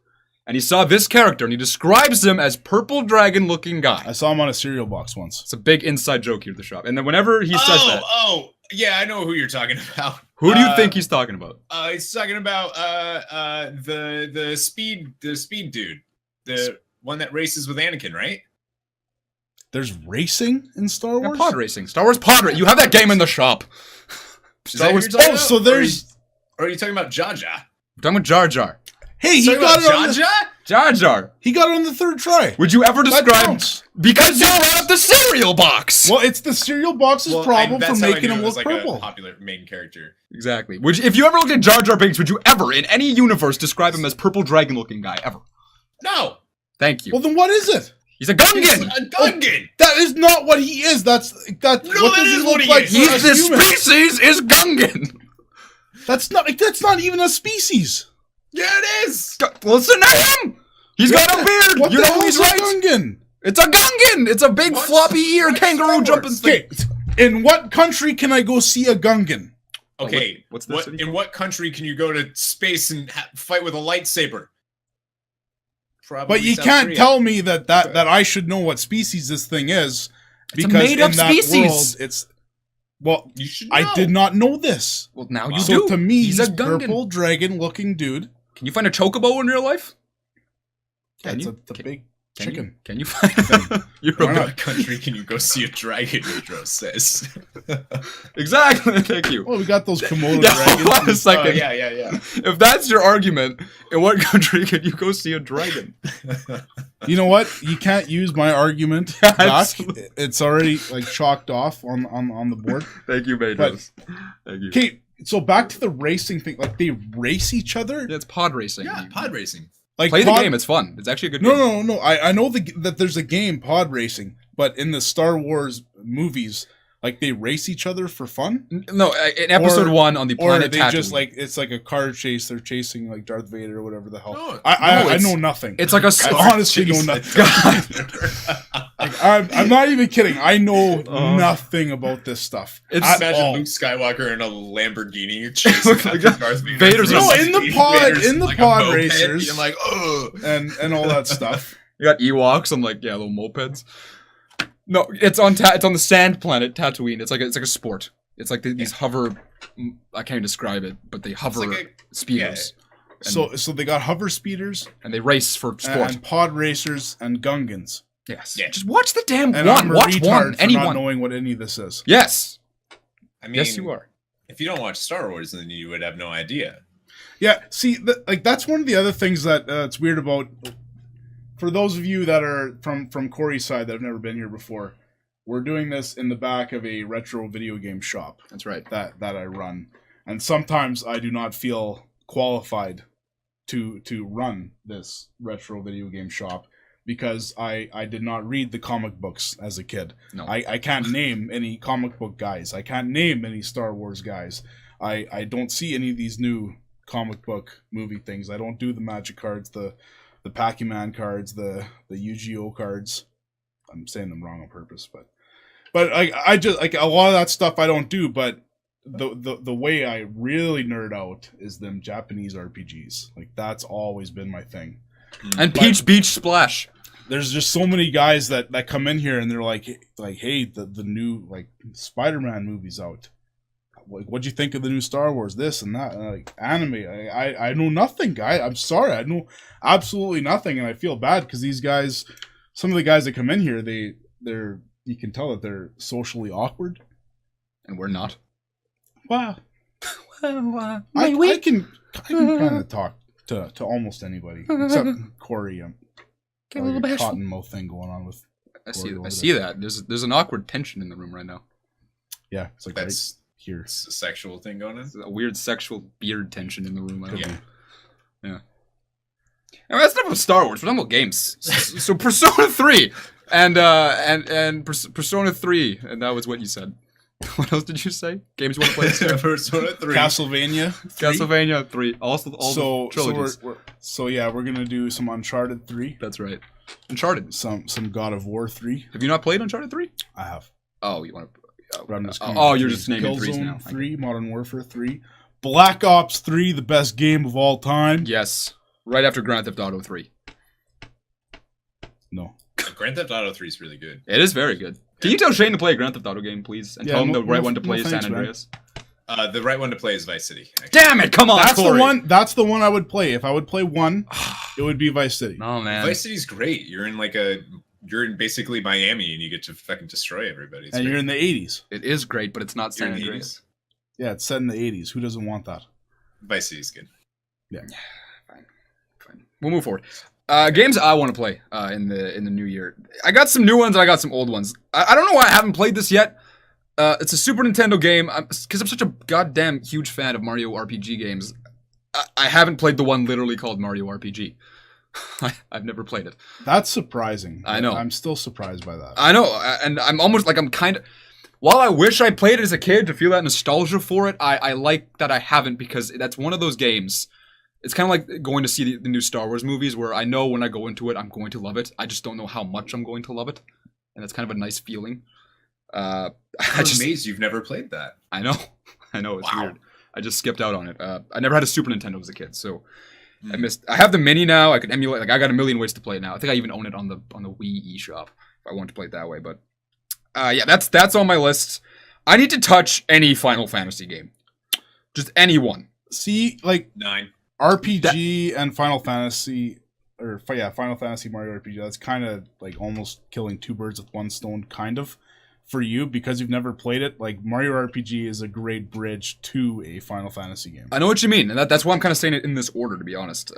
and he saw this character, and he describes him as Purple Dragon-looking guy. I saw him on a cereal box once. It's a big inside joke here at the shop. And then whenever he says that... Oh, yeah, I know who you're talking about. Who do you think he's talking about? He's talking about the speed dude. The one that races with Anakin, right? There's racing in Star Wars? Yeah, pod racing. Star Wars pod racing. You have that game in the shop. Star Wars... Oh, so there's... Or are you talking about Jar Jar? I'm talking about Jar Jar. Hey, he Sorry got it about on the, Jaja? Jar Jar. he got it on the third try. Would you ever That describe? counts. Because you brought up the cereal box. Well, it's the cereal box's problem for that's how I making knew him it was look like purple. a popular main character. Exactly. If you ever looked at Jar Jar Binks, would you ever, in any universe, describe him as purple dragon-looking guy ever? No, Thank you. Well, then what is it? He's a he's Gungan. a Gungan. That is not what he is. That's that. No, what that does he is look what he like? is. for He's us the humans? species is Gungan. That's not even a species. Yeah, it is. Listen to him. He's got a beard. What You the know hell he's is a right. Gungan? It's a Gungan. It's a big What? floppy ear What kangaroo Star jumping Wars? thing. Okay, in what country can I go see a Gungan? Okay, what's the city in called? what country can you go to space and fight with a lightsaber? Probably But you South can't Korea. tell me that I should know what species this thing is It's a because made-up in that species. world it's well. You should know. I did not know this. Well, now you So do. to me, he's he's a a Gungan. purple dragon-looking dude. Can you find a chocobo in real life? Can That's you? a big Can chicken. Can you find? You're Why a not? What country can you go see a dragon? Pedro says. Exactly. Thank you. Oh, we got those Komodo Yeah, hold on a dragons. second. yeah. If that's your argument, in what country can you go see a dragon? You know what? You can't use my argument Yeah, back. absolutely. It's already like chalked off on the board. Thank you, Bedros. Thank you. Okay, so back to the racing thing. Like they race each other. Yeah, it's pod racing. Yeah, You- pod racing. Like Play the pod- game. It's fun. It's actually a good No, game. no. I know that there's a game pod racing, but in the Star Wars movies, like they race each other for fun, No, in episode Or- 1 on the or planet they Tatooine. just like it's like a car chase. They're chasing like Darth Vader or whatever the hell. No, I it's- know nothing. It's like a I honestly know nothing. I'm not even kidding. I know nothing about this stuff. It's- at Imagine all. Luke Skywalker in a Lamborghini chasing after Darth Vader. Vader's No, in the pod- Vader's in the like a pod moped, racers. I'm like, oh. and all that stuff. You got Ewoks on like little mopeds. No, it's on it's on the sand planet Tatooine. It's like a sport. It's like these hover. I can't even describe it, but they hover like speeders So they got hover speeders and they race for sport. and pod racers and Gungans. Yes. Yeah. Just watch the damn And one. I'm a Watch retard one. for not Anyone. knowing what any of this is. Yes. I mean, Yes, you are. If you don't watch Star Wars, then you would have no idea. Yeah, see, like that's one of the other things that it's weird about. For those of you that are from Corey's side that have never been here before, we're doing this in the back of a retro video game shop That's right. that I run, and sometimes I do not feel qualified to run this retro video game shop because I did not read the comic books as a kid. No. I can't name any comic book guys. I can't name any Star Wars guys. I don't see any of these new comic book movie things. I don't do the Magic cards, the Pac-Man cards, the Yu-Gi-Oh cards. I'm saying them wrong on purpose, but I just like a lot of that stuff I don't do. But the way I really nerd out is them Japanese RPGs. Like that's always been my thing. And Peach Beach Splash. There's just so many guys that come in here and they're like, hey, the new like Spider-Man movie's out. Like, what'd you think of the new Star Wars? This and that, and like anime. I know nothing, guy. I'm sorry, I know absolutely nothing, and I feel bad because these guys, some of the guys that come in here, they're you can tell that they're socially awkward. And we're not. Wow, Well, I can kind of talk to almost anybody except Corey. Get a little Like bashful. cottonmouth thing going on with. I Corey over see there. that. There's an awkward tension in the room right now. Yeah, it's like That's right here. it's a sexual thing going on. There's a weird sexual beard tension in the room. I don't Yeah. know. Yeah. I mean, that's not about Star Wars. We're talking about games. So Persona 3 and Persona 3, and that was what you said. What else did you say? Games you want to play this year? Persona 3. Castlevania. 3. Castlevania 3. All the trilogies. So we're gonna do some Uncharted 3, That's right. Uncharted. some God of War 3. Have you not played Uncharted 3? I have. Oh, you want to? But I'm just Oh, coming oh, with you're threes. just naming threes Killzone now. 3, Modern Warfare 3, Black Ops 3, the best game of all time. Yes. Right after Grand Theft Auto 3. No. Grand Theft Auto 3 is really good. It is very good. Can you tell Shane to play a Grand Theft Auto game, please? And Yeah, tell him no- the right no- one to play no is thanks, San man. Andreas? The right one to play is Vice City. Actually. Damn it! Come on, That's Corey. the one. That's the one I would play. If I would play one, it would be Vice City. No, man. Vice City's great. You're in basically Miami and you get to fucking destroy everybody. It's And you're great. in the 80s. It is great, but it's not You're San in the Andreas. 80s. Yeah, it's set in the 80s. Who doesn't want that? Vice City's good. we'll move forward. Games I want to play in the new year. I got some new ones. And I got some old ones. I don't know why I haven't played this yet. It's a Super Nintendo game. Because I'm such a goddamn huge fan of Mario RPG games. I haven't played the one literally called Mario RPG. I've never played it. That's surprising. I know. I'm still surprised by that. I know, and I'm almost like I'm kind of. While I wish I played it as a kid to feel that nostalgia for it, I like that I haven't because that's one of those games. It's kind of like going to see the new Star Wars movies where I know when I go into it, I'm going to love it. I just don't know how much I'm going to love it. And that's kind of a nice feeling. I'm amazed you've never played that. I know. It's Wow. weird. I just skipped out on it. I never had a Super Nintendo as a kid, so I have the Mini now. I can emulate. Like I got a million ways to play it now. I think I even own it on the Wii eShop if I want to play it that way. But yeah, that's on my list. I need to touch any Final Fantasy game, just any one. See, like 9. RPG and Final Fantasy, Final Fantasy Mario RPG. That's kind of like almost killing two birds with one stone, kind of. For you, because you've never played it, like Mario RPG is a great bridge to a Final Fantasy game. I know what you mean, and that's why I'm kind of saying it in this order, to be honest.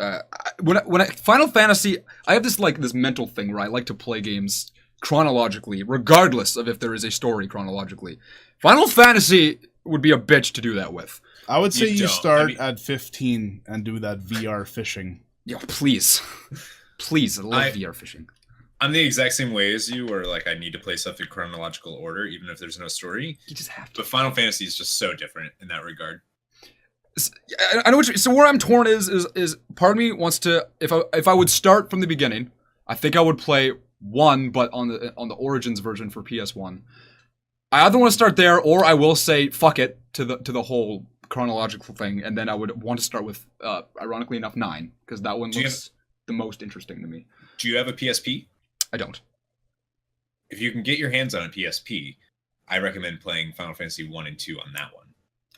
When Final Fantasy, I have this mental thing where I like to play games chronologically, regardless of if there is a story chronologically. Final Fantasy would be a bitch to do that with. I would say you don't. start at 15 and do that VR fishing. Yo, please, I love VR fishing. I'm the exact same way as you, where like I need to play stuff in chronological order, even if there's no story. You just have to. But Final Fantasy is just so different in that regard. I know what you. So where I'm torn is part of me wants to. If I would start from the beginning, I think I would play 1, but on the Origins version for PS1. I either want to start there, or I will say fuck it to the whole chronological thing, and then I would want to start with, ironically enough, 9 because that one looks the most interesting to me. Do you have a PSP? I don't. If you can get your hands on a PSP, I recommend playing Final Fantasy 1 and 2 on that one.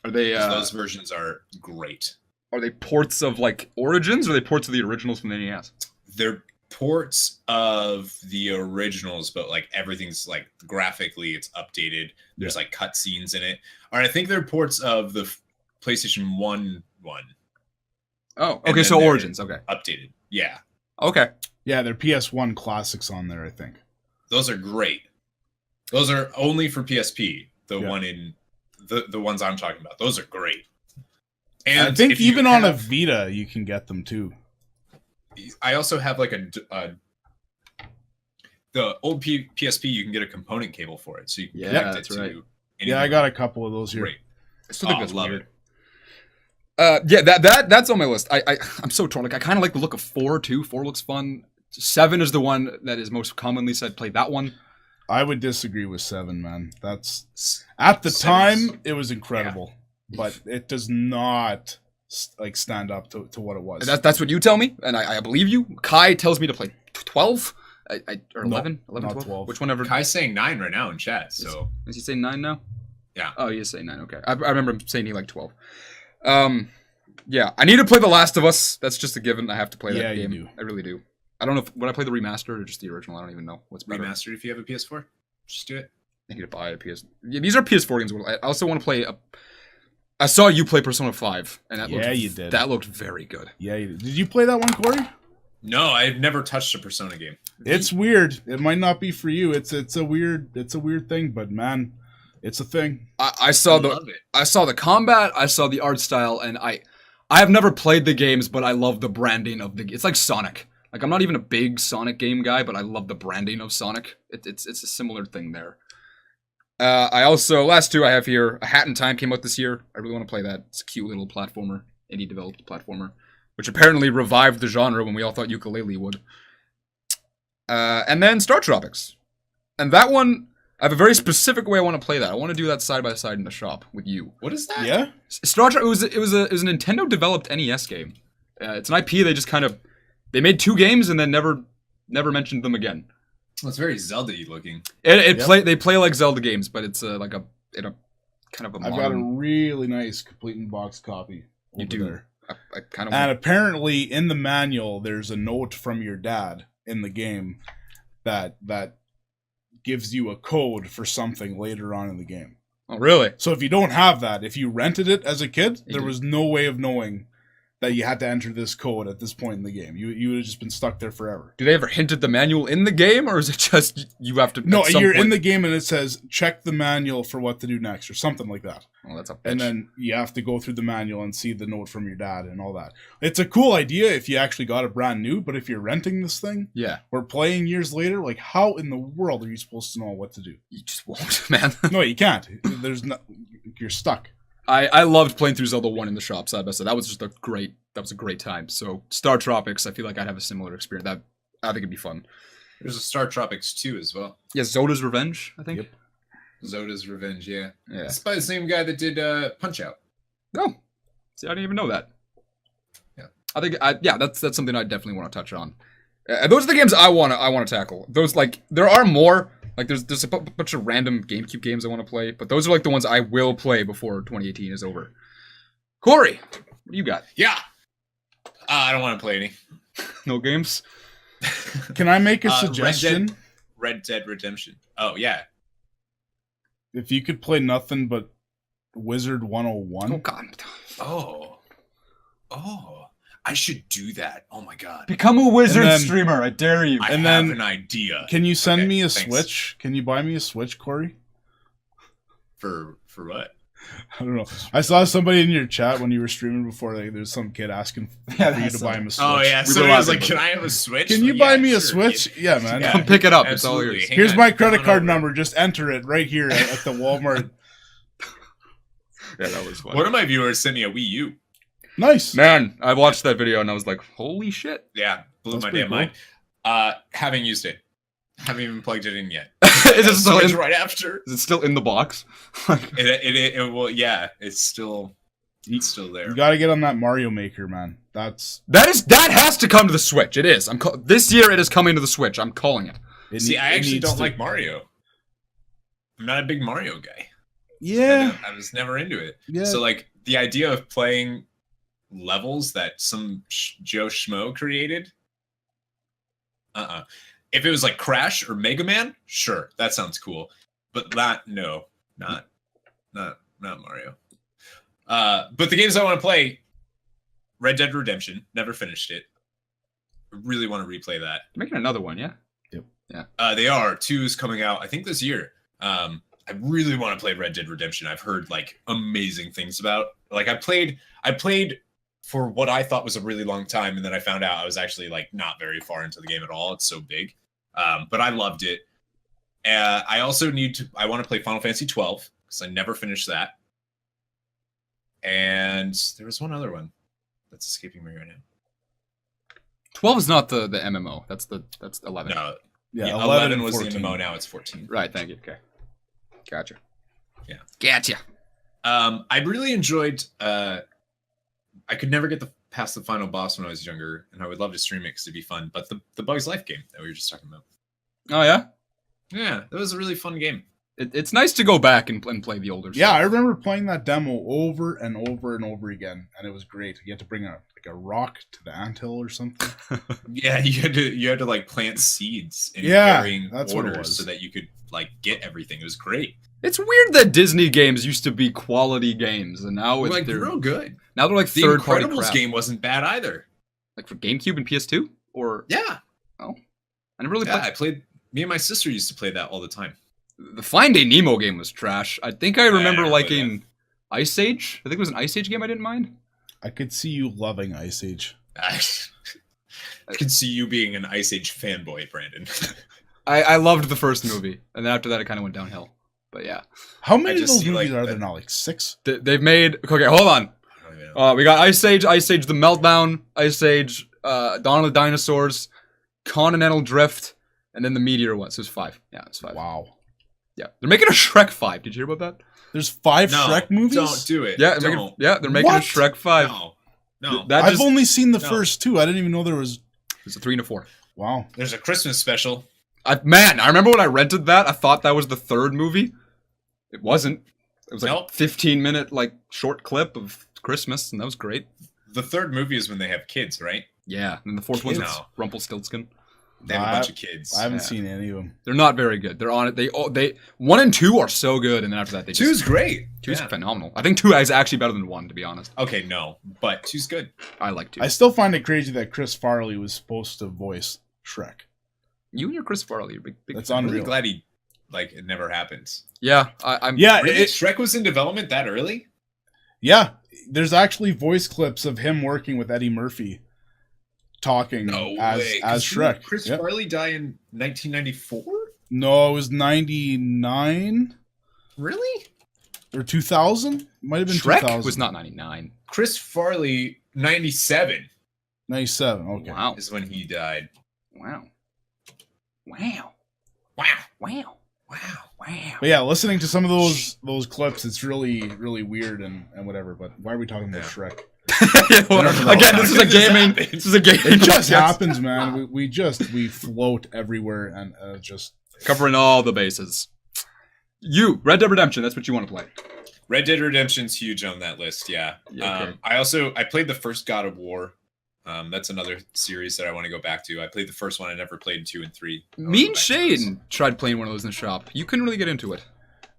Are they? 'Cause those versions are great. Are they ports of like Origins, or are they ports of the originals from the NES? They're ports of the originals, but like everything's like graphically it's updated. There's like cutscenes in it. Or I think they're ports of the PlayStation 1 one. Oh, And okay. then So they're Origins. Okay. Updated. Yeah. Okay. Yeah, they're PS1 classics on there, I think. Those are great. Those are only for PSP. The Yeah. one in the ones I'm talking about. Those are great. And I think if you even on a have- Vita, you can get them too. I also have like the old PSP. You can get a component cable for it, so you can Yeah, connect that's it to. right. anything. Yeah, I got a couple of those here. Great. I still think Oh, that's love weird. it. Yeah, that's on my list. I'm so torn. Like I kind of like the look of 4 too. 4 looks fun. 7 is the one that is most commonly said. Play that one. I would disagree with 7, man. That's at the time it was incredible, but it does not like stand up to what it was. That's what you tell me, and I believe you. Kai tells me to play 12, or 11, 11, not 12. 12. Which one ever? Kai's saying 9 right now in chat. So Is he saying 9 now? Yeah. Oh, he is saying 9. Okay, I remember him saying he liked 12. Yeah, I need to play The Last of Us. That's just a given. I have to play that Yeah, you game. do. I really do. I don't know if would I play the remastered or just the original. I don't even know what's better. remastered if you have a PS4. Just do it. I need to buy a PS. Yeah, these are PS4 games. I also want to play I saw you play Persona 5, and that Yeah, you did. That looked very good. Yeah, did you play that one, Corey? No, I've never touched a Persona game. It's weird. It might not be for you. It's a weird thing, but man, it's a thing. I saw love it. I saw the combat. I saw the art style, and I have never played the games, but I love the branding of It's like Sonic. Like I'm not even a big Sonic game guy, but I love the branding of Sonic. It's a similar thing there. I also last 2 I have here. A Hat in Time came out this year. I really want to play that. It's a cute little platformer, indie developed platformer, which apparently revived the genre when we all thought Yooka-Laylee would. And then Star Tropics, and that one I have a very specific way I want to play that. I want to do that side by side in the shop with you. What is that? Yeah, Star Trek. It was a Nintendo developed NES game. It's an IP. They just kind of they made 2 games and then never mentioned them again. Well, it's very Zelda-y looking. They play like Zelda games, but it's like a kind of a I've got a modern. really nice complete in box copy. You over do. there. I kind of. And apparently, in the manual, there's a note from your dad in the game that gives you a code for something later on in the game. Oh really? So if you don't have that, if you rented it as a kid, You there do. was no way of knowing that you had to enter this code at this point in the game. You would have just been stuck there forever. Do they ever hint at the manual in the game, or is it just you have to? No, at some you're point- in the game and it says check the manual for what to do next or something like that. Oh, that's a bitch. And then you have to go through the manual and see the note from your dad and all that. It's a cool idea if you actually got it brand new, but if you're renting this thing yeah, or playing years later, like how in the world are you supposed to know what to do? you just won't, man. No, you can't. There's no, you're stuck. I loved playing through Zelda 1 in the shop side by side. That was just a great time. So Star Tropics, I feel like I'd have a similar experience. That I think it'd be fun. There's a Star Tropics 2 as well. Yeah, Zoda's Revenge, I think. Yep. Zoda's Revenge, yeah. Yeah. It's by the same guy that did Punch Out. No. See, I didn't even know that. Yeah. I think that's something I definitely want to touch on. Those are the games I want to tackle. Those like there are more. Like there's a bunch of random GameCube games I want to play, but those are like the ones I will play before 2018 is over. Corey, what do you got? Yeah. I don't want to play any. No games? Can I make a suggestion? Red Dead Redemption. Oh, yeah. If you could play nothing but Wizard 101. Oh God. Oh. I should do that. Oh my god. Become a wizard And then- streamer. I dare you. I And have then- an idea. Can you send Okay, me a thanks. Switch? Can you buy me a Switch, Corey? For what? I don't know. I saw somebody in your chat when you were streaming before. Like, there's some kid asking Yeah, for you I to saw buy it. him a Switch. Oh yeah, We so were he was laughing like, about "Can I have a Switch?" Can you Like, buy yeah, me a sure, Switch? kid. Yeah, man. Yeah. Come pick it up. It's all Absolutely. yours. Hang Here's on, my come credit on card over. number. Just enter it right here at the Walmart. Yeah, that was fun. One of my viewers sent me a Wii U. Nice. Man, I watched that video and I was like, holy shit. Yeah, blew That's my pretty damn cool. mind. Haven't used it. Haven't even plugged it in yet. Is it still Switch in, right after? is it still in the box? It well, yeah, it's still there. You got to get on that Mario Maker, man. That's that has to come to the Switch. It is. This year it is coming to the Switch. I'm calling it. it See, ne- I it actually needs don't to- like Mario. I'm not a big Mario guy. Yeah, I was never into it. yeah. So like the idea of playing levels that some Joe Schmo created. If it was like Crash or Mega Man, sure, that sounds cool. But not Mario. But the games I want to play, Red Dead Redemption, never finished it. Really want to replay that. You're making another one, yeah? They are. 2 is coming out, I think, this year. I really want to play Red Dead Redemption. I've heard like amazing things about. Like I played for what I thought was a really long time, and then I found out I was actually like not very far into the game at all. It's so big. But I loved it. I also I want to play Final Fantasy 12 because I never finished that. And there was one other one that's escaping me right now. 12 is not the MMO. That's 11. No, yeah. 11 and was 14. the MMO. Now it's 14. Right, thank you. Okay. Gotcha. Yeah. Gotcha. I really enjoyed. I could never get past the final boss when I was younger, and I would love to stream it because it'd be fun. But the Bugs Life game that we were just talking about, Oh, yeah? yeah, that was a really fun game. It's nice to go back and play the older Yeah, I stuff. remember playing that demo over and over and over again, and it was great. You had to bring a rock to the anthill or something. Yeah, you had to like plant seeds in Yeah, varying that's what it orders was. so that you could like get everything. It was great. It's weird that Disney games used to be quality games, and now Like they're real good. now they're like The third-party Incredibles crap. game wasn't bad either. Like for GameCube and PS2? Or Yeah, I never really yeah. played. Me and my sister used to play that all the time. The Finding Nemo game was trash. I think I remember didn't play liking Ice Age. I think it was an Ice Age game I didn't mind. I could see you loving Ice Age. I could see you being an Ice Age fanboy, Brandon. I loved the first movie, and then after that it kind of went downhill. But yeah, How many of just those see, movies like, are there that- now? Like 6? they've made. Okay, hold on. I don't even know. We got Ice Age, the Meltdown, Ice Age, Dawn of the Dinosaurs, Continental Drift, and then the Meteor one. So it's 5. Yeah, it's 5. Wow. Yeah, they're making a Shrek 5. Did you hear about that? There's 5 No, Shrek movies? Don't do it. Yeah, don't. they're making What? a Shrek 5. No. That I've just, only seen the No. first 2. I didn't even know there was... it's a 3 and a 4. Wow. There's a Christmas special. Man, I remember when I rented that. I thought that was the third movie. It wasn't. It was like Nope. 15-minute like short clip of Christmas, and that was great. The third movie is when they have kids, right? Yeah, and then the fourth one's No. Rumpelstiltskin. They have a bunch of kids. I haven't Yeah. seen any of them. They're not very good. They're on it. They 1 and 2 are so good, and then after that they Two's great. two's Yeah. phenomenal. I think 2 is actually better than 1, to be honest. Okay, no, but two's good. I like 2. I still find it crazy that Chris Farley was supposed to voice Shrek. You and your Chris Farley are big. That's I'm unreal. really glad it never happens. Yeah, I'm. Yeah, Really? it- Shrek was in development that early? yeah. There's actually voice clips of him working with Eddie Murphy, talking No as way. as 'Cause didn't Shrek. Chris Yep. Farley die in 1994? No, it was 99 Really? or 2000. Might have been Shrek 2000. was not 99. Chris Farley, 97 97. Okay. Wow. is when he died. Wow. Wow. Wow. Wow. Wow. Wow. But yeah, listening to some of those clips, it's really weird and whatever. But why are we talking about Yeah. Shrek? Again, this is a This gaming. happens. This is a gaming. It just podcast. happens, man. We float everywhere and just Covering all the bases. You, Red Dead Redemption. That's what you want to play. Red Dead Redemption's huge on that list, yeah. Yeah, okay. I played the first God of War. That's another series that I want to go back to. I played the first one. I never played 2 and 3. I wanna Me go and back to those. Shane tried playing one of those in the shop. You couldn't really get into it.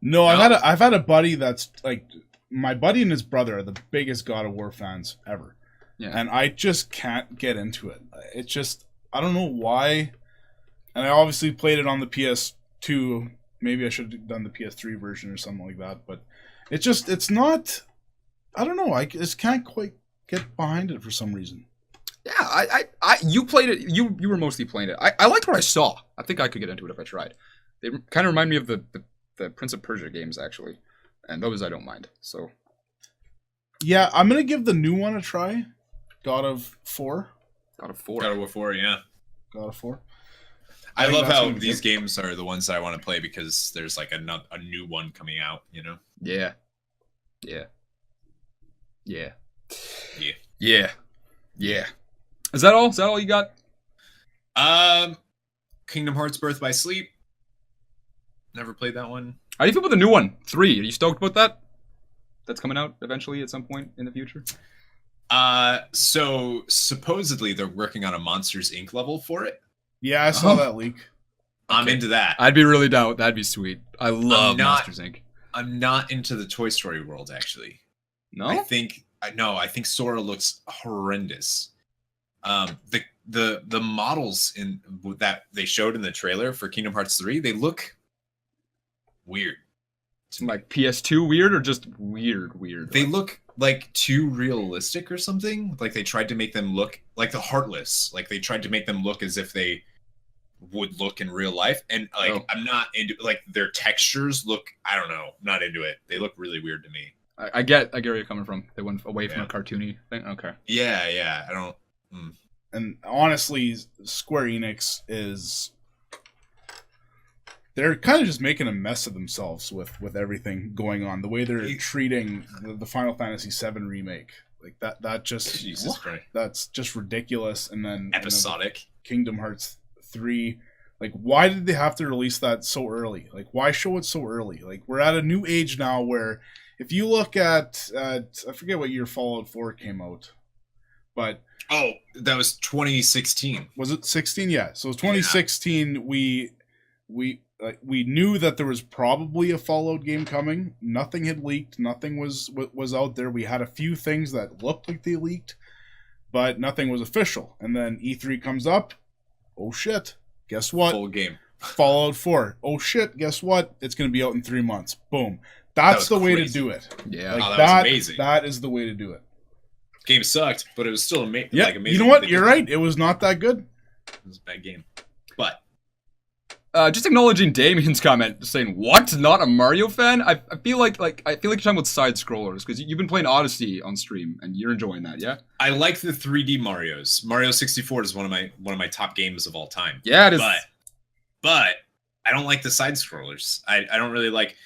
no. I've had a buddy that's like my buddy and his brother are the biggest God of War fans ever. Yeah. And I just can't get into it. It's just I don't know why. And I obviously played it on the PS2. Maybe I should have done the PS3 version or something like that. But it's not. I don't know. I just can't quite get behind it for some reason. Yeah, you played it. You were mostly playing it. I liked what I saw. I think I could get into it if I tried. They kind of remind me of the Prince of Persia games, actually, and those I don't mind. So Yeah, I'm gonna give the new one a try. God of War. God of War. God of War 4, yeah. God of War. I think love that's how gonna be these good. games are the ones that I want to play because there's like a new one coming out, you know? Yeah. Yeah. Yeah. Yeah. Yeah. Yeah. Is that all? Is that all you got? Kingdom Hearts Birth by Sleep. Never played that one. How do you feel about the new one? 3. Are you stoked about that? That's coming out eventually at some point in the future. So supposedly they're working on a Monsters Inc. level for it. Yeah, I saw Oh. that leak. I'm Okay. into that. I'd be really down. That'd be sweet. I love not- Monsters Inc. I'm not into the Toy Story world actually. I No. think I think Sora looks horrendous. The models in that they showed in the trailer for Kingdom Hearts 3, they look weird. Like PS2 weird or just weird? They look like too realistic or something. Like they tried to make them look like the Heartless. Like they tried to make them look as if they would look in real life. And like Oh. I'm not into like their textures look. I don't know. Not into it. They look really weird to me. I get where you're coming from. They went away from Yeah. a cartoony thing. Okay. Yeah. I don't. And honestly, Square Enix they're kind of just making a mess of themselves with everything going on. The way they're treating the Final Fantasy VII remake, like that just Jesus Christ. that's just ridiculous. And then Episodic. Kingdom Hearts 3, like why did they have to release that so early? Like why show it so early? Like we're at a new age now where if you look at I forget what year Fallout 4 came out, but Oh, that was 2016. was it 16? Yeah. So 2016, we knew that there was probably a Fallout game coming. Nothing had leaked. Nothing was out there. We had a few things that looked like they leaked, but nothing was official. And then E3 comes up. Oh shit! Guess what? Full game. Fallout 4. Oh shit! Guess what? It's going to be out in 3 months. Boom. That's was the way to crazy. do it. Yeah. Like Oh, that was amazing. That is the way to do it. Game sucked, but it was still amazing. Yeah. Like, amazing. You know what? You're right. It was not that good. It was a bad game. But Just acknowledging Damien's comment, saying what? Not a Mario fan? I feel like you're talking about side scrollers because you've been playing Odyssey on stream and you're enjoying that, yeah? I like the 3D Marios. Mario 64 is one of my top games of all time. Yeah, it is. But I don't like the side scrollers. I don't really like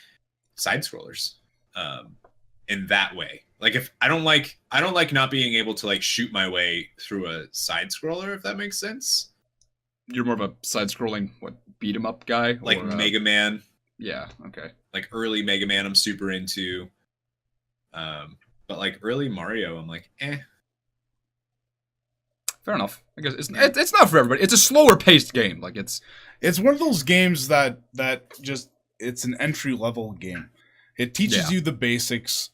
side scrollers in that way. Like if I don't like not being able to like shoot my way through a side scroller, if that makes sense. You're more of a side-scrolling beat 'em up guy, Like or, Mega Man, Yeah. Okay. like early Mega Man, I'm super into. But like early Mario, I'm like, eh. fair enough. I guess it's not for everybody. It's a slower paced game. Like it's one of those games that just it's an entry level game. It teaches you the basics,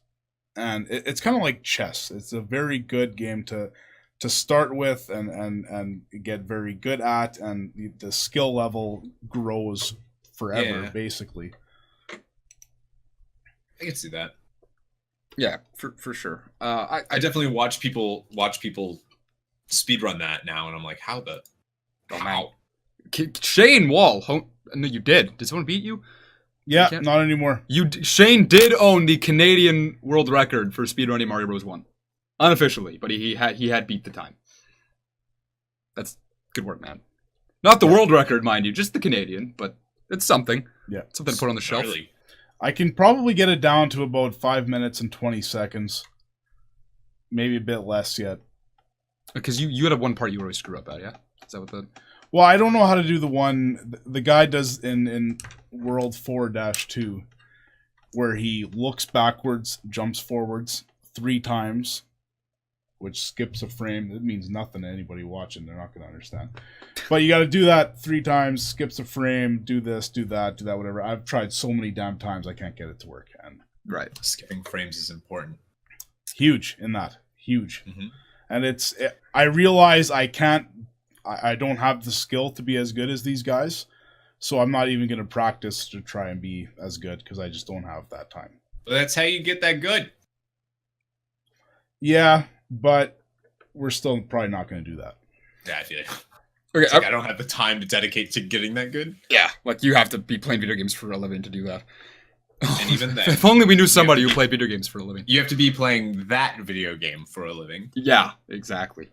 and it's kind of like chess. It's a very good game to start with and get very good at, and the skill level grows forever, basically. I can see that. Yeah, for sure. I definitely watch people speedrun that now, and I'm like, how? Shane Wall. No, you did. Did someone beat you? Yeah, not anymore. Shane did own the Canadian world record for speedrunning Mario Bros. 1. Unofficially, but he had beat the time. That's good work, man. Not the world record, mind you, just the Canadian, but it's something. Yeah. Something to put on the shelf. Really? I can probably get it down to about 5 minutes and 20 seconds. Maybe a bit less yet. Because you had one part you always screw up at, yeah? Is that what the... Well, I don't know how to do the one... The guy does in World 4-2, where he looks backwards, jumps forwards 3 times, which skips a frame. It means nothing to anybody watching. They're not going to understand. But you got to do that 3 times, skips a frame, do this, do that, whatever. I've tried so many damn times I can't get it to work. And right. Skipping frames is important. Huge in that. Huge. Mm-hmm. And I realize I don't have the skill to be as good as these guys. So I'm not even going to practice to try and be as good because I just don't have that time. But that's how you get that good. Yeah, but we're still probably not going to do that. Yeah, I feel like. Okay, Like I don't have the time to dedicate to getting that good. Yeah, like you have to be playing video games for a living to do that. And even then, if only we knew somebody who played video games for a living. You have to be playing that video game for a living. Yeah, exactly.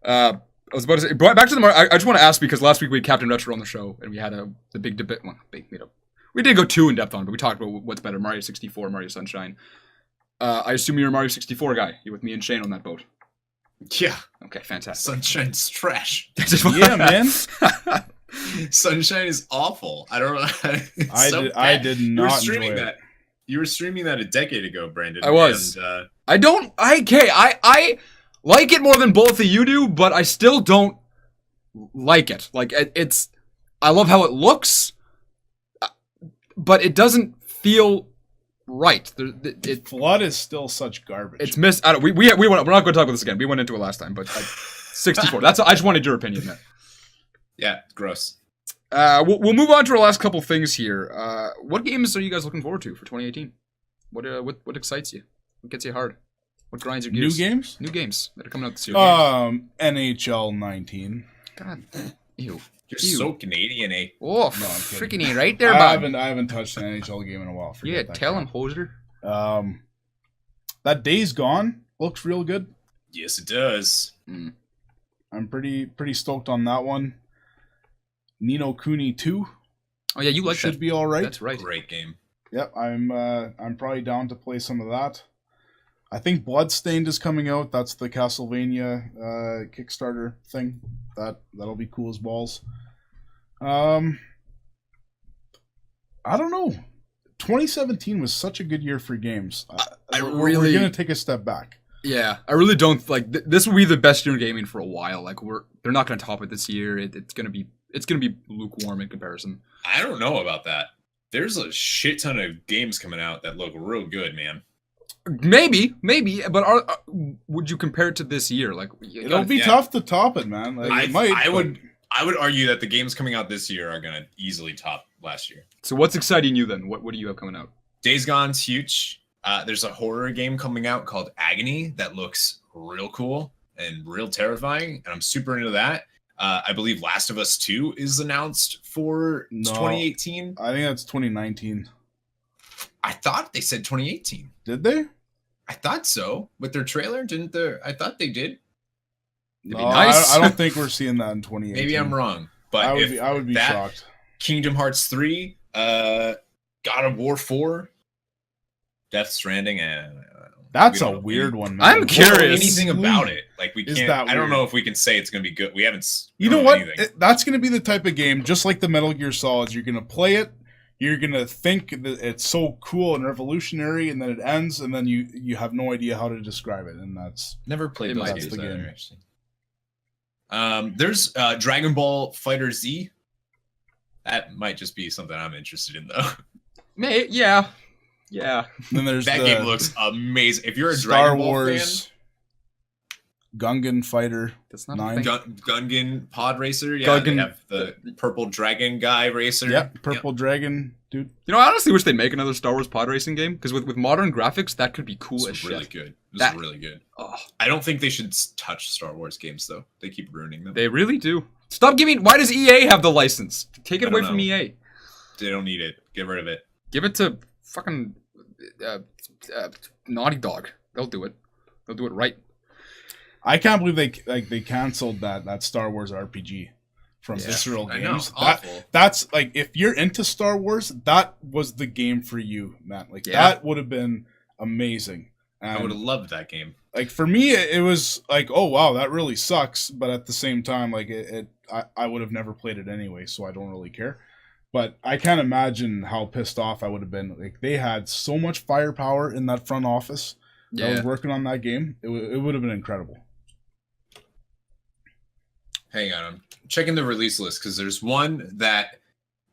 I was about to say, back to the Mario. I just want to ask because last week we had Captain Retro on the show and we had the big debate. Well, we didn't go too in depth on it, but we talked about what's better, Mario 64, Mario Sunshine. I assume you're a Mario 64 guy. You're with me and Shane on that boat. Yeah. Okay, fantastic. Sunshine's trash. Yeah, man. Sunshine is awful. I don't know. I did not enjoy it. You were streaming that a decade ago, Brandon. I was. And, I like it more than both of you do, but I still don't like it. Like I love how it looks, but it doesn't feel right. Flood is still such garbage. It's missed. We're not going to talk about this again. We went into it last time, but 64. I just wanted your opinion there. Yeah, gross. We'll move on to our last couple things here. What games are you guys looking forward to for 2018? What excites you? What gets you hard? What grinds your gears? New games? New games that are coming out this year. NHL 19. God, ew. You're so Canadian, eh? Oh, No, freaking A right there, I bud. haven't touched an NHL game in a while. Yeah, tell him, hoser. That Days Gone looks real good. Yes, it does. I'm pretty stoked on that one. Ni no Kuni 2. Oh yeah, you like should that. be all right. That's right. Great game. Yep, I'm probably down to play some of that. I think Bloodstained is coming out. That's the Castlevania Kickstarter thing. That'll be cool as balls. I don't know. 2017 was such a good year for games. We're gonna take a step back. Yeah, I really don't like. This will be the best year in gaming for a while. Like they're not gonna top it this year. It's gonna be lukewarm in comparison. I don't know about that. There's a shit ton of games coming out that look real good, man. Maybe, but would you compare it to this year? Like, It'll be tough to top it, man. Like, I would argue that the games coming out this year are gonna easily top last year. So what's exciting you then? What do you have coming out? Days Gone's huge. There's a horror game coming out called Agony that looks real cool and real terrifying, and I'm super into that. I believe Last of Us 2 is announced for 2018. I think that's 2019. I thought they said 2018. Did they? I thought so. With their trailer, didn't they? I thought they did. It'd be nice. I don't think we're seeing that in 2018. Maybe I'm wrong. But I would be shocked. Kingdom Hearts 3, God of War 4, Death Stranding, and that's a weird one, man. I'm curious. Anything about it? Like we can't. I don't weird? know if we can say it's going to be good. We haven't. You know what? That's going to be the type of game, just like the Metal Gear Solids. You're going to play it. You're going to think that it's so cool and revolutionary, and then it ends, and then you have no idea how to describe it, and that's Never played those that's games the game. either, actually. There's Dragon Ball Fighter Z. That might just be something I'm interested in, though. Yeah. And then there's That the game looks amazing. If you're a Star Dragon Ball Wars Gungan Fighter. That's not 9. a thing. Gungan Pod Racer, yeah. They Gungan- have the purple dragon guy racer. Yep, Purple Dragon, dude. You know, I honestly wish they'd make another Star Wars pod racing game, because with modern graphics, that could be cool as It's shit. really good. That- It's really good. Oh, I don't think they should touch Star Wars games, though. They keep ruining them. they really do. Stop giving. Why does EA have the license? Take it I away don't from know. EA. They don't need it. Get rid of it. Give it to fucking Naughty Dog. They'll do it. They'll do it right. I can't believe they canceled that Star Wars RPG from Yeah, Visceral I know. Games. Awful. That's like, if you're into Star Wars, that was the game for you, man. Like Yeah. that would have been amazing. I would have And loved that game. like for me, it was like, oh wow, that really sucks. But at the same time, like I would have never played it anyway, so I don't really care. But I can't imagine how pissed off I would have been. Like they had so much firepower in that front office that was working on that game. It would have been incredible. Hang on. I'm checking the release list because there's one that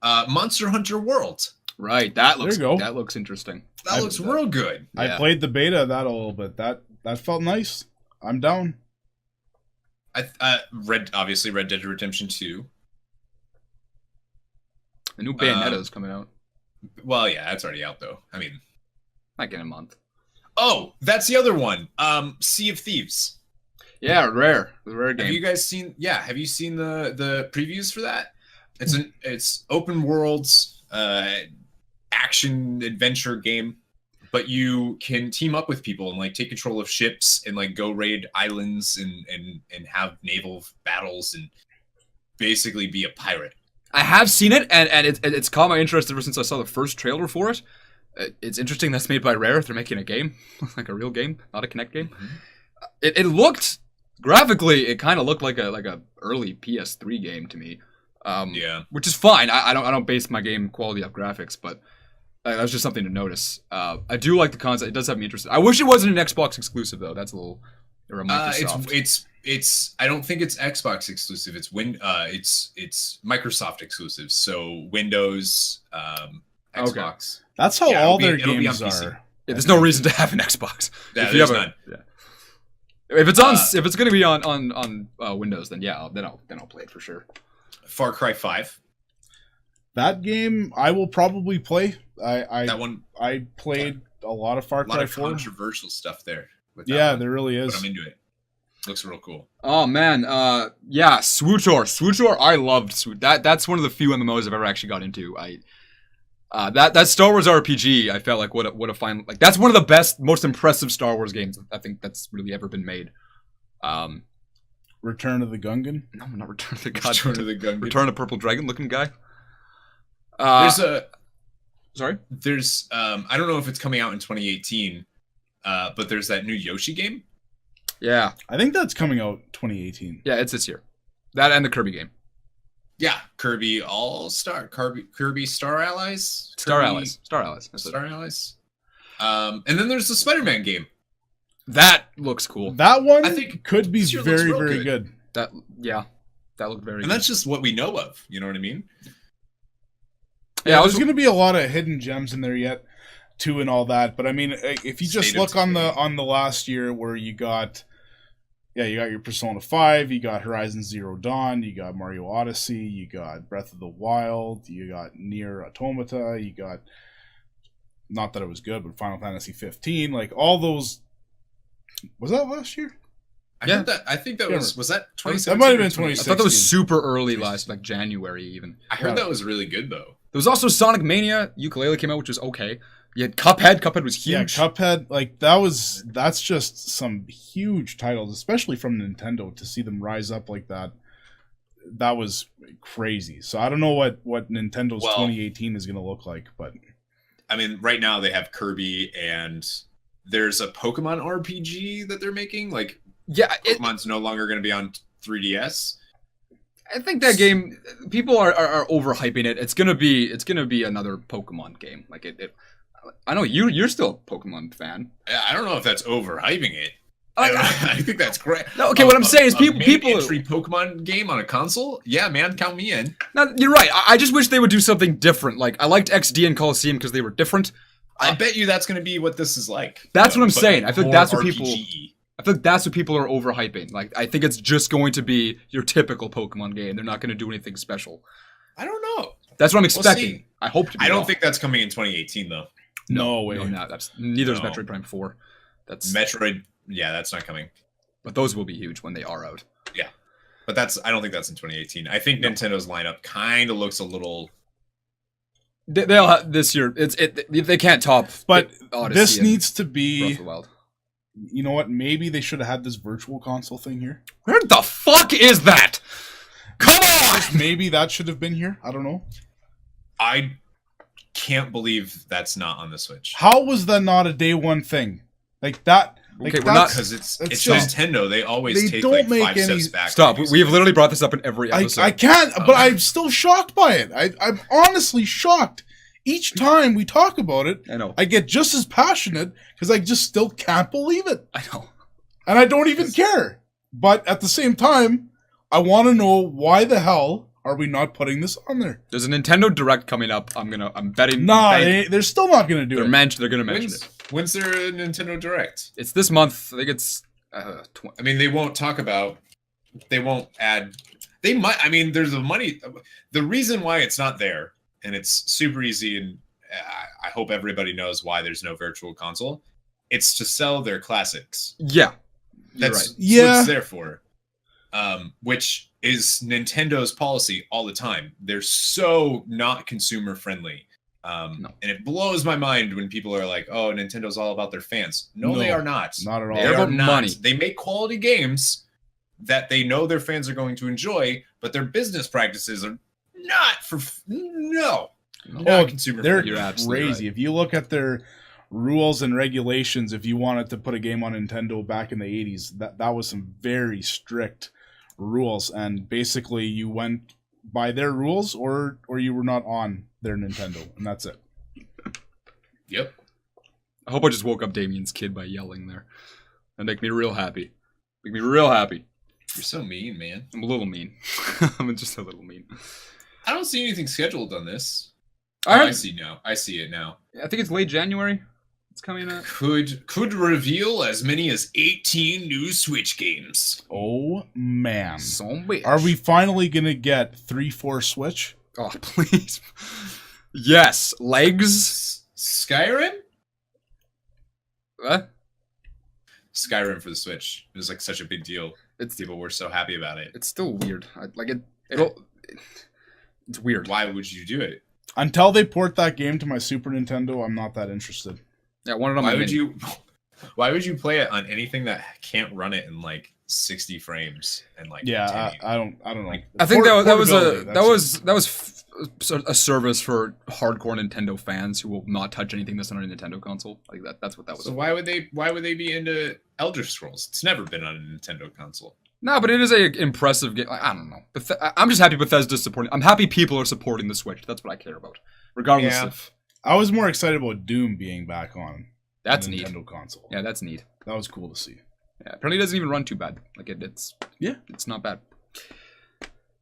Monster Hunter World. Right. That looks. There you go. That looks interesting. That looks real good. Yeah. I played the beta of that a little bit. That felt nice. I'm down. Red Dead Redemption 2. The new Bayonetta is coming out. Well, yeah, that's already out though. I mean, Like in a month. oh, that's the other one. Sea of Thieves. Yeah, rare. The rare game. Have you guys seen? Yeah, have you seen the previews for that? It's open worlds, action adventure game, but you can team up with people and like take control of ships and like go raid islands and have naval battles and basically be a pirate. I have seen it, and it's caught my interest ever since I saw the first trailer for it. It's interesting that's made by Rare. They're making a game, like a real game, not a Kinect game. Mhm. It looked graphically, it kind of looked like a early PS3 game to me. Yeah. Which is fine. I don't base my game quality off graphics, but that was just something to notice. I do like the concept. It does have me interested. I wish it wasn't an Xbox exclusive though. That's a little or a Microsoft. It's I don't think it's Xbox exclusive. It's it's Microsoft exclusive. So Windows, Xbox. That's how Yeah, all it'll their be on games PC. are. Yeah, there's no reason to have an Xbox. Yeah, If you there's have none. if it's on, if it's gonna be on Windows, then yeah, then I'll play it for sure. Far Cry 5. That game I will probably play. That one, I played a lot of Far a lot Cry of 4. controversial stuff there. With that Yeah, one, there really but is. I'm into it. Looks real cool. Oh man, yeah, SWTOR. I loved SWTOR. That's one of the few MMOs I've ever actually got into. That Star Wars RPG, I felt like what a fine, like that's one of the best, most impressive Star Wars games I think that's really ever been made. Return of the Gungan. No, not Return of the Return of the Gungan. Return of Purple Dragon looking guy. Sorry. There's I don't know if it's coming out in 2018, but there's that new Yoshi game. Yeah, I think that's coming out 2018. yeah, it's this year. That and the Kirby game. Yeah, Kirby All-Star, Kirby Star Allies, Star Kirby Allies. Star Allies. That's it. Star Allies. And then there's the Spider-Man game. That looks cool. That one I think could be this year looks very, real very good. good. That looked very And good. that's just what we know of. You know what I mean? Yeah, I was there's going to be a lot of hidden gems in there yet, too, and all that. But I mean, if you just State of look on Decay. the last year where you got your Persona 5, you got Horizon Zero Dawn, you got Mario Odyssey, you got Breath of the Wild, you got Nier Automata, you got, not that it was good, but Final Fantasy 15, like all those. Was that last year? I Yeah. heard that. I think that Yeah. was that That 2017? might have been or 2016? I thought that was 16. super early last, like January even. I heard that was really good though. There was also Sonic Mania Ukulele came out, which was okay. You had Cuphead. Cuphead was huge. Yeah, Cuphead, like that's just some huge titles, especially from Nintendo, to see them rise up like that. That was crazy. So I don't know what Nintendo's Well, 2018 is going to look like, but I mean, right now they have Kirby and there's a Pokemon RPG that they're making. Like Yeah, Pokemon's no longer going to be on 3DS. I think that game people are overhyping it. It's gonna be another Pokemon game. Like it I know you're still a Pokemon fan. I don't know if that's overhyping it. I think that's great. No, okay, what I'm saying is people entry Pokemon game on a console. Yeah, man, count me in. No, you're right. I just wish they would do something different. Like, I liked XD and Coliseum because they were different. I bet you that's going to be what this is like. That's what I'm saying. I feel like that's what RPG. I feel like that's what people are overhyping. Like, I think it's just going to be your typical Pokemon game. They're not going to do anything special. I don't know. That's what I'm expecting. See. I hope to be I don't wrong. think that's coming in 2018 though. No way. No, not. That's neither is No. Metroid Prime 4. That's Metroid, yeah, that's not coming. but those will be huge when they are out. But I don't think that's in 2018. I think Nintendo's lineup kind of looks a little. They'll have this year. They can't top. But Odyssey this and needs to Breath be. of the Wild. You know what? Maybe they should have had this virtual console thing here. Where the fuck is that? Come on! Maybe that should have been here. I don't know. I can't believe that's not on the Switch. How was that not a day one thing? Like that. Like Okay, we're not- Because it's That's just just- Nintendo. They always they take don't like make 5 any- steps back. Stop. when they We have use literally brought this up in every episode. I can't, but I'm still shocked by it. I'm honestly shocked. Each time we talk about it, I know. I get just as passionate because I just still can't believe it. I know. And I don't even care. But at the same time, I want to know why the hell are we not putting this on there? There's a Nintendo Direct coming up. I'm betting. Nah, bank- they're still not going to do it. they're gonna mention When's, it. when's their Nintendo Direct? It's this month. I think it's. I mean, they won't talk about. They won't add. They might. I mean, there's the money. The reason why it's not there, and it's super easy, and I hope everybody knows why there's no virtual console. It's to sell their classics. Yeah. You're That's right. what Yeah. it's there for. Which is Nintendo's policy all the time. They're so not consumer friendly. No. And it blows my mind when people are like, "Oh, Nintendo's all about their fans." No, No, they are not. Not at all. They They're are about not. money. They make quality games that they know their fans are going to enjoy, but their business practices are not for not consumer They're friendly. You're absolutely crazy. right. If you look at their rules and regulations, if you wanted to put a game on Nintendo back in the 80s, that was some very strict rules. And basically you went by their rules or you were not on their Nintendo. And that's it. Yep. I hope I just woke up Damien's kid by yelling there. That'd make me real happy. Make me real happy. You're so mean, man. I'm a little mean. I'm just a little mean. I don't see anything scheduled on this. I I heard, see now. I see it now. I think it's late January. It's coming out. Could reveal as many as 18 new Switch games. Oh, man. Zombie. Are we finally going to get 3-4 Switch? Oh, please. Yes. Legs. Skyrim? What? Skyrim for the Switch. It was like such a big deal. People were so happy about it. It's still weird. It's weird. Why would you do it? Until they port that game to my Super Nintendo, I'm not that interested. Yeah, I want it on my mini. Why would you play it on anything that can't run it in like 60 frames and like Yeah, 1080? I don't know. Like, I think that was Portability, a service for hardcore Nintendo fans who will not touch anything that's on a Nintendo console. Like that's what that was. So why would they be into Elder Scrolls? It's never been on a Nintendo console. No, but it is a impressive game. I don't know. I'm just happy Bethesda's supporting. I'm happy people are supporting the Switch. That's what I care about, regardless Yeah. of. I was more excited about Doom being back on That's the neat. Nintendo console. Yeah, that's neat. That was cool to see. Yeah, apparently it doesn't even run too bad. Like it's Yeah. not bad.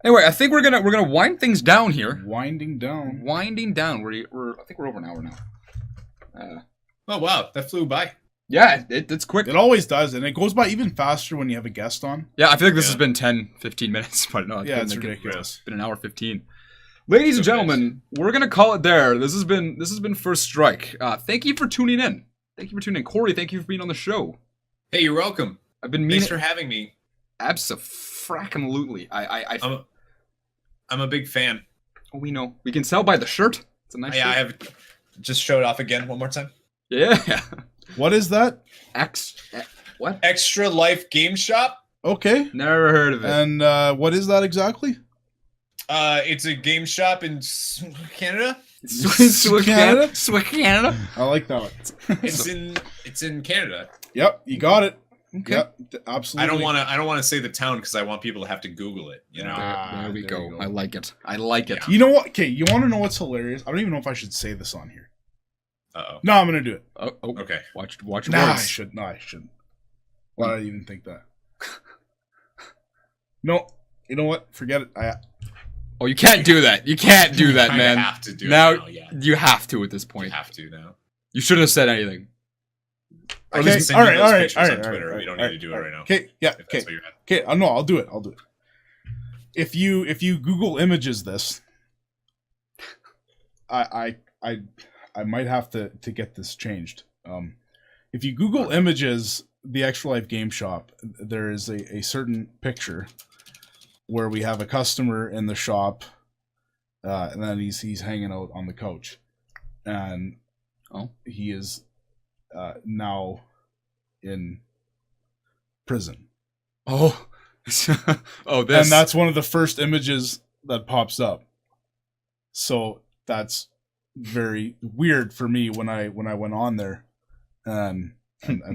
Anyway, I think we're gonna wind things down here. Winding down. Winding down. I think we're over an hour now. Oh wow, that flew by. Yeah, it's quick. It always does, and it goes by even faster when you have a guest on. Yeah, I feel like this Yeah. has been 10, 15 minutes, but no, Yeah, it's been ridiculous. been an hour 15. Ladies and So gentlemen, we're gonna call it there. This has been First Strike. Thank you for tuning in. Thank you for tuning in, Corey. Thank you for being on the show. Hey, you're welcome. I've been Thanks meaning. for having me. Abso-frackin-lutely. I'm a big fan. Oh, we know. We can sell by the shirt. It's a nice Yeah, I shirt. have just show it off again one more time. Yeah. What is that? What? Extra Life Game Shop. Okay. Never heard of it. And what is that exactly? It's a game shop in Canada. Canada? Canada. I like that one. It's in Canada. Yep, you got it. Okay. Yep, absolutely. I don't want to say the town because I want people to have to Google it. You know. There we there go. you go. I like it. I like it. Yeah. You know what? Okay, you want to know what's hilarious? I don't even know if I should say this on here. Uh-oh. No, I'm gonna do it. Oh, Okay. watch your Nah, words. I should. No, I shouldn't. Why did I even think that? No, you know what? Forget it. Oh, you can't do that. You can't do that, man. I have to do now, it now, yeah. You have to at this You point. have to now. You shouldn't have said anything. I Okay, can send all you right, those all right, pictures all on right, Twitter. all right, We don't all need to do it right now. Okay, yeah, If okay. that's what you're at. Okay, no, I'll do it. If you Google images this, I might have to get this changed. If you Google images the Extra Life Game Shop, there is a certain picture where we have a customer in the shop, and then he's hanging out on the couch, and he is now in prison. Oh, oh, this. And that's one of the first images that pops up. So that's very weird for me when I went on there and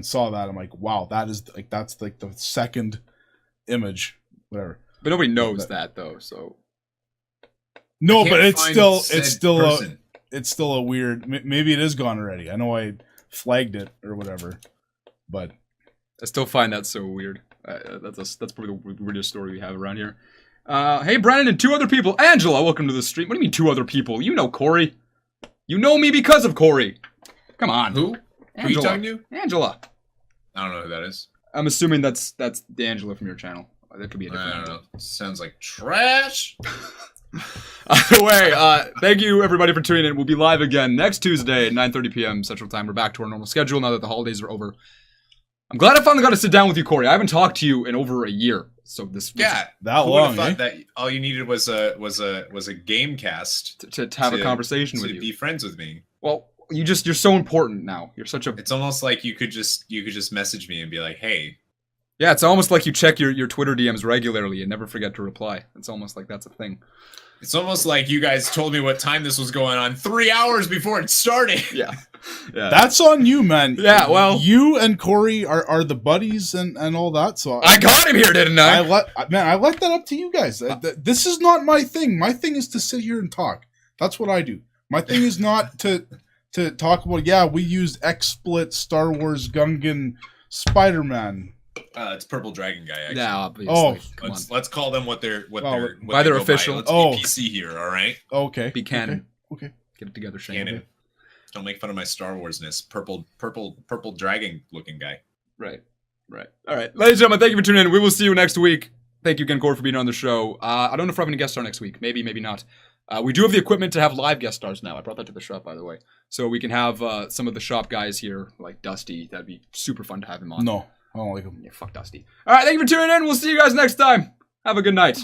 saw that. I'm like, wow, that's like the second image, whatever. But nobody knows that though. So no, I but can't it's find still said it's still a weird. Maybe it is gone already. I know I flagged it or whatever, but I still find that so weird. That's probably the weirdest story we have around here. Hey, Brandon and two other people. Angela, welcome to the stream. What do you mean two other people? You know Corey. You know me because of Corey. Come on. Who? Who are you talking to? Angela. I don't know who that is. I'm assuming that's the Angela from your channel. That could be a I different don't Angela. know. Sounds like trash. Either way, thank you everybody for tuning in. We'll be live again next Tuesday at 9:30 p.m. Central Time. We're back to our normal schedule now that the holidays are over. I'm glad I finally got to sit down with you, Corey. I haven't talked to you in over a year. So this Yeah, that who would have long, thought that all you needed was a game cast to have a conversation with to you. be friends with me. Well, you're so important now. You're such a. It's almost like you could just message me and be like, hey. Yeah, it's almost like you check your Twitter DMs regularly and never forget to reply. It's almost like that's a thing. It's almost like you guys told me what time this was going on 3 hours before it started. Yeah. That's on you, man. Yeah, well, you and Corey are the buddies and all that. So I got him here, didn't I? I let that up to you guys. This is not my thing. My thing is to sit here and talk. That's what I do. My thing is not to talk about. Yeah, we used XSplit, Star Wars, Gungan, Spider-Man. It's Purple Dragon Guy. Actually. Yeah, obviously. Oh, come on. Let's call them what they're by their go official. Let's be PC here, all right? Okay. Be canon. Okay. Get it together, Shane. Canon. Don't make fun of my Star Warsness. Purple dragon looking guy. Right. All right, ladies and gentlemen, thank you for tuning in. We will see you next week. Thank you again, Corey, for being on the show. I don't know if we're having a guest star next week. Maybe not. We do have the equipment to have live guest stars now. I brought that to the shop, by the way. So we can have some of the shop guys here, like Dusty. That'd be super fun to have him on. No, I don't like him. Yeah, fuck Dusty. All right, thank you for tuning in. We'll see you guys next time. Have a good night.